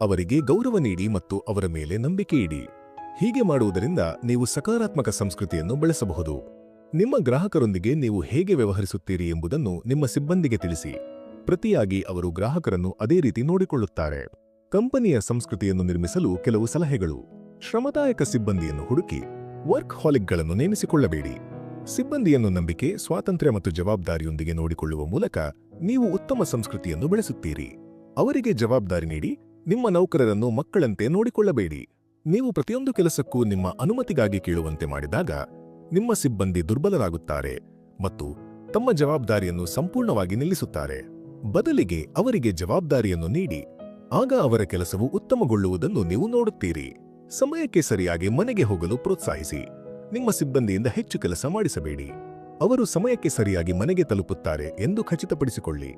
ಅವರಿಗೆ ಗೌರವ ನೀಡಿ ಮತ್ತು ಅವರ ಮೇಲೆ ನಂಬಿಕೆ ಇಡಿ. ಹೀಗೆ ಮಾಡುವುದರಿಂದ ನೀವು ಸಕಾರಾತ್ಮಕ ಸಂಸ್ಕೃತಿಯನ್ನು ಬೆಳೆಸಬಹುದು. ನಿಮ್ಮ ಗ್ರಾಹಕರೊಂದಿಗೆ ನೀವು ಹೇಗೆ ವ್ಯವಹರಿಸುತ್ತೀರಿ ಎಂಬುದನ್ನು ನಿಮ್ಮ ಸಿಬ್ಬಂದಿಗೆ ತಿಳಿಸಿ. ಪ್ರತಿಯಾಗಿ ಅವರು ಗ್ರಾಹಕರನ್ನು ಅದೇ ರೀತಿ ನೋಡಿಕೊಳ್ಳುತ್ತಾರೆ. ಕಂಪನಿಯ ಸಂಸ್ಕೃತಿಯನ್ನು ನಿರ್ಮಿಸಲು ಕೆಲವು ಸಲಹೆಗಳು. ಶ್ರಮದಾಯಕ ಸಿಬ್ಬಂದಿಯನ್ನು ಹುಡುಕಿ. ವರ್ಕ್ ಹಾಲಿಕ್ಗಳನ್ನು ನೇಮಿಸಿಕೊಳ್ಳಬೇಡಿ. ಸಿಬ್ಬಂದಿಯನ್ನು ನಂಬಿಕೆ, ಸ್ವಾತಂತ್ರ್ಯ ಮತ್ತು ಜವಾಬ್ದಾರಿಯೊಂದಿಗೆ ನೋಡಿಕೊಳ್ಳುವ ಮೂಲಕ ನೀವು ಉತ್ತಮ ಸಂಸ್ಕೃತಿಯನ್ನು ಬೆಳೆಸುತ್ತೀರಿ. ಅವರಿಗೆ ಜವಾಬ್ದಾರಿ ನೀಡಿ. ನಿಮ್ಮ ನೌಕರರನ್ನು ಮಕ್ಕಳಂತೆ ನೋಡಿಕೊಳ್ಳಬೇಡಿ. ನೀವು ಪ್ರತಿಯೊಂದು ಕೆಲಸಕ್ಕೂ ನಿಮ್ಮ ಅನುಮತಿಗಾಗಿ ಕೇಳುವಂತೆ ಮಾಡಿದಾಗ ನಿಮ್ಮ ಸಿಬ್ಬಂದಿ ದುರ್ಬಲರಾಗುತ್ತಾರೆ ಮತ್ತು ತಮ್ಮ ಜವಾಬ್ದಾರಿಯನ್ನು ಸಂಪೂರ್ಣವಾಗಿ ನಿಲ್ಲಿಸುತ್ತಾರೆ. ಬದಲಿಗೆ ಅವರಿಗೆ ಜವಾಬ್ದಾರಿಯನ್ನು ನೀಡಿ. ಆಗ ಅವರ ಕೆಲಸವು ಉತ್ತಮಗೊಳ್ಳುವುದನ್ನು ನೀವು ನೋಡುತ್ತೀರಿ. ಸಮಯಕ್ಕೆ ಸರಿಯಾಗಿ ಮನೆಗೆ ಹೋಗಲು ಪ್ರೋತ್ಸಾಹಿಸಿ. ನಿಮ್ಮ ಸಿಬ್ಬಂದಿಯಿಂದ ಹೆಚ್ಚು ಕೆಲಸ ಮಾಡಿಸಬೇಡಿ. ಅವರು ಸಮಯಕ್ಕೆ ಸರಿಯಾಗಿ ಮನೆಗೆ ತಲುಪುತ್ತಾರೆ ಎಂದು ಖಚಿತಪಡಿಸಿಕೊಳ್ಳಿ.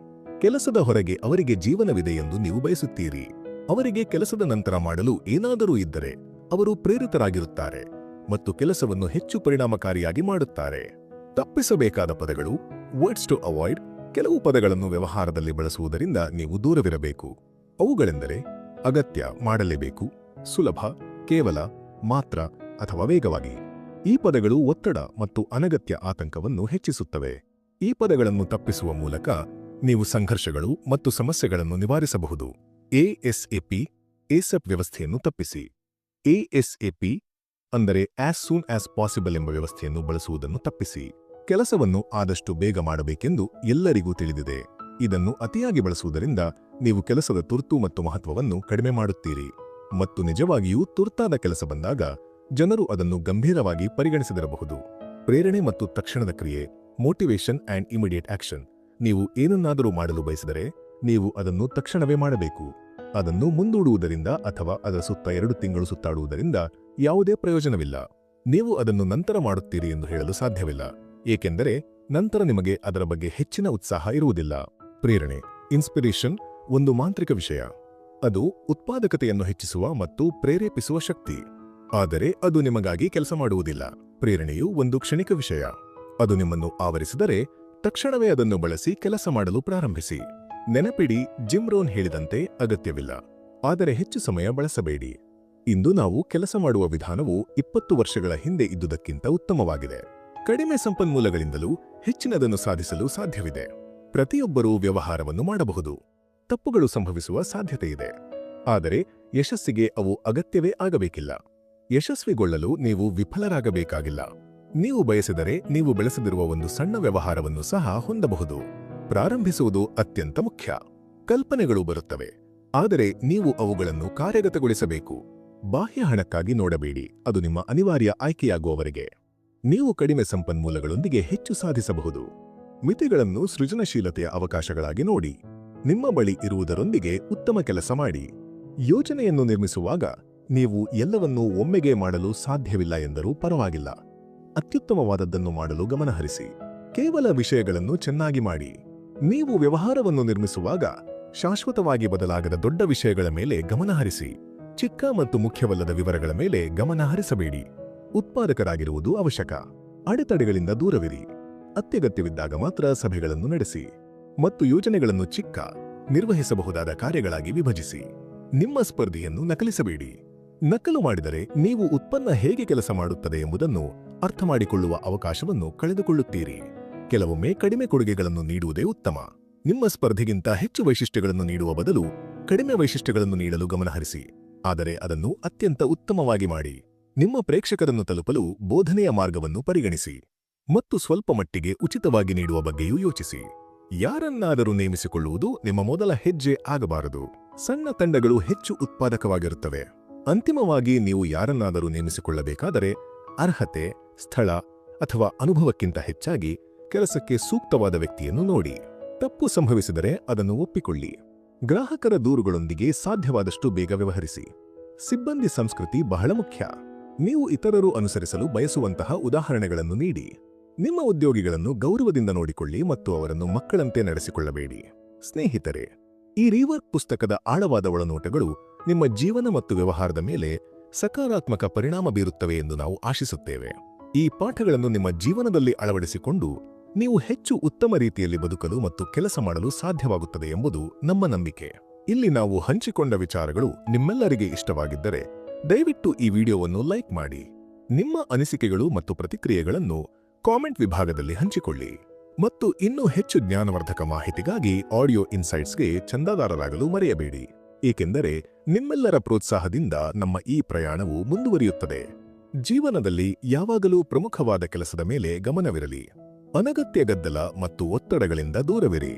ಕೆಲಸದ ಹೊರಗೆ ಅವರಿಗೆ ಜೀವನವಿದೆ ಎಂದು ನೀವು ಬಯಸುತ್ತೀರಿ. ಅವರಿಗೆ ಕೆಲಸದ ನಂತರ ಮಾಡಲು ಏನಾದರೂ ಇದ್ದರೆ ಅವರು ಪ್ರೇರಿತರಾಗಿರುತ್ತಾರೆ ಮತ್ತು ಕೆಲಸವನ್ನು ಹೆಚ್ಚು ಪರಿಣಾಮಕಾರಿಯಾಗಿ ಮಾಡುತ್ತಾರೆ. ತಪ್ಪಿಸಬೇಕಾದ ಪದಗಳು: ವರ್ಡ್ಸ್ ಟು ಅವಾಯ್ಡ್. ಕೆಲವು ಪದಗಳನ್ನು ವ್ಯವಹಾರದಲ್ಲಿ ಬಳಸುವುದರಿಂದ ನೀವು ದೂರವಿರಬೇಕು. ಅವುಗಳೆಂದರೆ ಅಗತ್ಯ, ಮಾಡಲೇಬೇಕು, ಸುಲಭ, ಕೇವಲ, ಮಾತ್ರ ಅಥವಾ ವೇಗವಾಗಿ. ಈ ಪದಗಳು ಒತ್ತಡ ಮತ್ತು ಅನಗತ್ಯ ಆತಂಕವನ್ನು ಹೆಚ್ಚಿಸುತ್ತವೆ. ಈ ಪದಗಳನ್ನು ತಪ್ಪಿಸುವ ಮೂಲಕ ನೀವು ಸಂಘರ್ಷಗಳು ಮತ್ತು ಸಮಸ್ಯೆಗಳನ್ನು ನಿವಾರಿಸಬಹುದು. ಎಎಸ್ಎಪಿ ಎಸೆಪ್ ವ್ಯವಸ್ಥೆಯನ್ನು ತಪ್ಪಿಸಿ. ಎಎಸ್ಎಪಿ ಅಂದರೆ ಆಸ್ ಸೂನ್ ಆಸ್ ಪಾಸಿಬಲ್ ಎಂಬ ವ್ಯವಸ್ಥೆಯನ್ನು ಬಳಸುವುದನ್ನು ತಪ್ಪಿಸಿ. ಕೆಲಸವನ್ನು ಆದಷ್ಟು ಬೇಗ ಮಾಡಬೇಕೆಂದು ಎಲ್ಲರಿಗೂ ತಿಳಿದಿದೆ. ಇದನ್ನು ಅತಿಯಾಗಿ ಬಳಸುವುದರಿಂದ ನೀವು ಕೆಲಸದ ತುರ್ತು ಮತ್ತು ಮಹತ್ವವನ್ನು ಕಡಿಮೆ ಮಾಡುತ್ತೀರಿ ಮತ್ತು ನಿಜವಾಗಿಯೂ ತುರ್ತಾದ ಕೆಲಸ ಬಂದಾಗ ಜನರು ಅದನ್ನು ಗಂಭೀರವಾಗಿ ಪರಿಗಣಿಸದಿರಬಹುದು. ಪ್ರೇರಣೆ ಮತ್ತು ತಕ್ಷಣದ ಕ್ರಿಯೆ: ಮೋಟಿವೇಶನ್ ಆ್ಯಂಡ್ ಇಮಿಡಿಯೇಟ್ ಆಕ್ಷನ್. ನೀವು ಏನನ್ನಾದರೂ ಮಾಡಲು ಬಯಸಿದರೆ ನೀವು ಅದನ್ನು ತಕ್ಷಣವೇ ಮಾಡಬೇಕು. ಅದನ್ನು ಮುಂದೂಡುವುದರಿಂದ ಅಥವಾ ಅದರ ಸುತ್ತ 2 ತಿಂಗಳು ಸುತ್ತಾಡುವುದರಿಂದ ಯಾವುದೇ ಪ್ರಯೋಜನವಿಲ್ಲ. ನೀವು ಅದನ್ನು ನಂತರ ಮಾಡುತ್ತೀರಿ ಎಂದು ಹೇಳಲು ಸಾಧ್ಯವಿಲ್ಲ, ಏಕೆಂದರೆ ನಂತರ ನಿಮಗೆ ಅದರ ಬಗ್ಗೆ ಹೆಚ್ಚಿನ ಉತ್ಸಾಹ ಇರುವುದಿಲ್ಲ. ಪ್ರೇರಣೆ ಇನ್ಸ್ಪಿರೇಷನ್ ಒಂದು ಮಾಂತ್ರಿಕ ವಿಷಯ. ಅದು ಉತ್ಪಾದಕತೆಯನ್ನು ಹೆಚ್ಚಿಸುವ ಮತ್ತು ಪ್ರೇರೇಪಿಸುವ ಶಕ್ತಿ. ಆದರೆ ಅದು ನಿಮಗಾಗಿ ಕೆಲಸ ಮಾಡುವುದಿಲ್ಲ. ಪ್ರೇರಣೆಯು ಒಂದು ಕ್ಷಣಿಕ ವಿಷಯ. ಅದು ನಿಮ್ಮನ್ನು ಆವರಿಸಿದರೆ ತಕ್ಷಣವೇ ಅದನ್ನು ಬಳಸಿ ಕೆಲಸ ಮಾಡಲು ಪ್ರಾರಂಭಿಸಿ. ನೆನಪಿಡಿ, ಜಿಮ್ ರೋನ್ ಹೇಳಿದಂತೆ ಅಗತ್ಯವಿಲ್ಲ, ಆದರೆ ಹೆಚ್ಚು ಸಮಯ ಬಳಸಬೇಡಿ. ಇಂದು ನಾವು ಕೆಲಸ ಮಾಡುವ ವಿಧಾನವು 20 ವರ್ಷಗಳ ಹಿಂದೆ ಇದ್ದುದಕ್ಕಿಂತ ಉತ್ತಮವಾಗಿದೆ. ಕಡಿಮೆ ಸಂಪನ್ಮೂಲಗಳಿಂದಲೂ ಹೆಚ್ಚಿನದನ್ನು ಸಾಧಿಸಲು ಸಾಧ್ಯವಿದೆ. ಪ್ರತಿಯೊಬ್ಬರೂ ವ್ಯವಹಾರವನ್ನು ಮಾಡಬಹುದು. ತಪ್ಪುಗಳು ಸಂಭವಿಸುವ ಸಾಧ್ಯತೆಯಿದೆ, ಆದರೆ ಯಶಸ್ಸಿಗೆ ಅವು ಅಗತ್ಯವೇ ಆಗಬೇಕಿಲ್ಲ. ಯಶಸ್ವಿಗೊಳ್ಳಲು ನೀವು ವಿಫಲರಾಗಬೇಕಾಗಿಲ್ಲ. ನೀವು ಬಯಸಿದರೆ ನೀವು ಬೆಳೆಸದಿರುವ ಒಂದು ಸಣ್ಣ ವ್ಯವಹಾರವನ್ನು ಸಹ ಹೊಂದಬಹುದು. ಪ್ರಾರಂಭಿಸುವುದು ಅತ್ಯಂತ ಮುಖ್ಯ. ಕಲ್ಪನೆಗಳು ಬರುತ್ತವೆ, ಆದರೆ ನೀವು ಅವುಗಳನ್ನು ಕಾರ್ಯಗತಗೊಳಿಸಬೇಕು. ಬಾಹ್ಯ ಹಣಕ್ಕಾಗಿ ನೋಡಬೇಡಿ, ಅದು ನಿಮ್ಮ ಅನಿವಾರ್ಯ ಆಯ್ಕೆಯಾಗುವವರೆಗೆ. ನೀವು ಕಡಿಮೆ ಸಂಪನ್ಮೂಲಗಳೊಂದಿಗೆ ಹೆಚ್ಚು ಸಾಧಿಸಬಹುದು. ಮಿತಿಗಳನ್ನು ಸೃಜನಶೀಲತೆಯ ಅವಕಾಶಗಳಾಗಿ ನೋಡಿ. ನಿಮ್ಮ ಬಳಿ ಇರುವುದರೊಂದಿಗೆ ಉತ್ತಮ ಕೆಲಸ ಮಾಡಿ. ಯೋಜನೆಯನ್ನು ನಿರ್ಮಿಸುವಾಗ ನೀವು ಎಲ್ಲವನ್ನೂ ಒಮ್ಮೆಗೆ ಮಾಡಲು ಸಾಧ್ಯವಿಲ್ಲ ಎಂದರೂ ಪರವಾಗಿಲ್ಲ. ಅತ್ಯುತ್ತಮವಾದದ್ದನ್ನು ಮಾಡಲು ಗಮನಹರಿಸಿ. ಕೇವಲ ವಿಷಯಗಳನ್ನು ಚೆನ್ನಾಗಿ ಮಾಡಿ. ನೀವು ವ್ಯವಹಾರವನ್ನು ನಿರ್ಮಿಸುವಾಗ ಶಾಶ್ವತವಾಗಿ ಬದಲಾಗದ ದೊಡ್ಡ ವಿಷಯಗಳ ಮೇಲೆ ಗಮನಹರಿಸಿ. ಚಿಕ್ಕ ಮತ್ತು ಮುಖ್ಯವಲ್ಲದ ವಿವರಗಳ ಮೇಲೆ ಗಮನ ಹರಿಸಬೇಡಿ. ಉತ್ಪಾದಕರಾಗಿರುವುದು ಅವಶ್ಯಕ. ಅಡೆತಡೆಗಳಿಂದ ದೂರವಿರಿ. ಅತ್ಯಗತ್ಯವಿದ್ದಾಗ ಮಾತ್ರ ಸಭೆಗಳನ್ನು ನಡೆಸಿ ಮತ್ತು ಯೋಜನೆಗಳನ್ನು ಚಿಕ್ಕ, ನಿರ್ವಹಿಸಬಹುದಾದ ಕಾರ್ಯಗಳಾಗಿ ವಿಭಜಿಸಿ. ನಿಮ್ಮ ಸ್ಪರ್ಧೆಯನ್ನು ನಕಲಿಸಬೇಡಿ. ನಕಲು ಮಾಡಿದರೆ ನೀವು ಉತ್ಪನ್ನ ಹೇಗೆ ಕೆಲಸ ಮಾಡುತ್ತದೆ ಎಂಬುದನ್ನು ಅರ್ಥಮಾಡಿಕೊಳ್ಳುವ ಅವಕಾಶವನ್ನು ಕಳೆದುಕೊಳ್ಳುತ್ತೀರಿ. ಕೆಲವೊಮ್ಮೆ ಕಡಿಮೆ ಕೊಡುಗೆಗಳನ್ನು ನೀಡುವುದೇ ಉತ್ತಮ. ನಿಮ್ಮ ಸ್ಪರ್ಧೆಗಿಂತ ಹೆಚ್ಚು ವೈಶಿಷ್ಟ್ಯಗಳನ್ನು ನೀಡುವ ಬದಲು ಕಡಿಮೆ ವೈಶಿಷ್ಟ್ಯಗಳನ್ನು ನೀಡಲು ಗಮನಹರಿಸಿ, ಆದರೆ ಅದನ್ನು ಅತ್ಯಂತ ಉತ್ತಮವಾಗಿ ಮಾಡಿ. ನಿಮ್ಮ ಪ್ರೇಕ್ಷಕರನ್ನು ತಲುಪಲು ಬೋಧನೆಯ ಮಾರ್ಗವನ್ನು ಪರಿಗಣಿಸಿ ಮತ್ತು ಸ್ವಲ್ಪ ಮಟ್ಟಿಗೆ ಉಚಿತವಾಗಿ ನೀಡುವ ಬಗ್ಗೆಯೂ ಯೋಚಿಸಿ. ಯಾರನ್ನಾದರೂ ನೇಮಿಸಿಕೊಳ್ಳುವುದು ನಿಮ್ಮ ಮೊದಲ ಹೆಜ್ಜೆ ಆಗಬಾರದು. ಸಣ್ಣ ತಂಡಗಳು ಹೆಚ್ಚು ಉತ್ಪಾದಕವಾಗಿರುತ್ತವೆ. ಅಂತಿಮವಾಗಿ ನೀವು ಯಾರನ್ನಾದರೂ ನೇಮಿಸಿಕೊಳ್ಳಬೇಕಾದರೆ ಅರ್ಹತೆ, ಸ್ಥಳ ಅಥವಾ ಅನುಭವಕ್ಕಿಂತ ಹೆಚ್ಚಾಗಿ ಕೆಲಸಕ್ಕೆ ಸೂಕ್ತವಾದ ವ್ಯಕ್ತಿಯನ್ನು ನೋಡಿ. ತಪ್ಪು ಸಂಭವಿಸಿದರೆ ಅದನ್ನು ಒಪ್ಪಿಕೊಳ್ಳಿ. ಗ್ರಾಹಕರ ದೂರುಗಳೊಂದಿಗೆ ಸಾಧ್ಯವಾದಷ್ಟು ಬೇಗ ವ್ಯವಹರಿಸಿ. ಸಿಬ್ಬಂದಿ ಸಂಸ್ಕೃತಿ ಬಹಳ ಮುಖ್ಯ. ನೀವು ಇತರರು ಅನುಸರಿಸಲು ಬಯಸುವಂತಹ ಉದಾಹರಣೆಗಳನ್ನು ನೀಡಿ. ನಿಮ್ಮ ಉದ್ಯೋಗಿಗಳನ್ನು ಗೌರವದಿಂದ ನೋಡಿಕೊಳ್ಳಿ ಮತ್ತು ಅವರನ್ನು ಮಕ್ಕಳಂತೆ ನಡೆಸಿಕೊಳ್ಳಬೇಡಿ. ಸ್ನೇಹಿತರೆ, ಈ ರೀವರ್ಕ್ ಪುಸ್ತಕದ ಆಳವಾದ ಒಳನೋಟಗಳು ನಿಮ್ಮ ಜೀವನ ಮತ್ತು ವ್ಯವಹಾರದ ಮೇಲೆ ಸಕಾರಾತ್ಮಕ ಪರಿಣಾಮ ಬೀರುತ್ತವೆ ಎಂದು ನಾವು ಆಶಿಸುತ್ತೇವೆ. ಈ ಪಾಠಗಳನ್ನು ನಿಮ್ಮ ಜೀವನದಲ್ಲಿ ಅಳವಡಿಸಿಕೊಂಡು ನೀವು ಹೆಚ್ಚು ಉತ್ತಮ ರೀತಿಯಲ್ಲಿ ಬದುಕಲು ಮತ್ತು ಕೆಲಸ ಮಾಡಲು ಸಾಧ್ಯವಾಗುತ್ತದೆ ಎಂಬುದು ನಮ್ಮ ನಂಬಿಕೆ. ಇಲ್ಲಿ ನಾವು ಹಂಚಿಕೊಂಡ ವಿಚಾರಗಳು ನಿಮ್ಮೆಲ್ಲರಿಗೆ ಇಷ್ಟವಾಗಿದ್ದರೆ ದಯವಿಟ್ಟು ಈ ವಿಡಿಯೋವನ್ನು ಲೈಕ್ ಮಾಡಿ. ನಿಮ್ಮ ಅನಿಸಿಕೆಗಳು ಮತ್ತು ಪ್ರತಿಕ್ರಿಯೆಗಳನ್ನು ಕಾಮೆಂಟ್ ವಿಭಾಗದಲ್ಲಿ ಹಂಚಿಕೊಳ್ಳಿ ಮತ್ತು ಇನ್ನೂ ಹೆಚ್ಚು ಜ್ಞಾನವರ್ಧಕ ಮಾಹಿತಿಗಾಗಿ ಆಡಿಯೋ ಇನ್ಸೈಟ್ಸ್ಗೆ ಚಂದಾದಾರರಾಗಲು ಮರೆಯಬೇಡಿ, ಏಕೆಂದರೆ ನಿಮ್ಮೆಲ್ಲರ ಪ್ರೋತ್ಸಾಹದಿಂದ ನಮ್ಮ ಈ ಪ್ರಯಾಣವು ಮುಂದುವರಿಯುತ್ತದೆ. ಜೀವನದಲ್ಲಿ ಯಾವಾಗಲೂ ಪ್ರಮುಖವಾದ ಕೆಲಸದ ಮೇಲೆ ಗಮನವಿರಲಿ. ಅನಗತ್ಯ ಗದ್ದಲ ಮತ್ತು ಒತ್ತಡಗಳಿಂದ ದೂರವಿರಿ.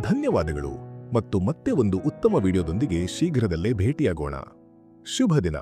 ಧನ್ಯವಾದಗಳು ಮತ್ತು ಮತ್ತೆ ಒಂದು ಉತ್ತಮ ವಿಡಿಯೋದೊಂದಿಗೆ ಶೀಘ್ರದಲ್ಲೇ ಭೇಟಿಯಾಗೋಣ. ಶುಭ ದಿನ.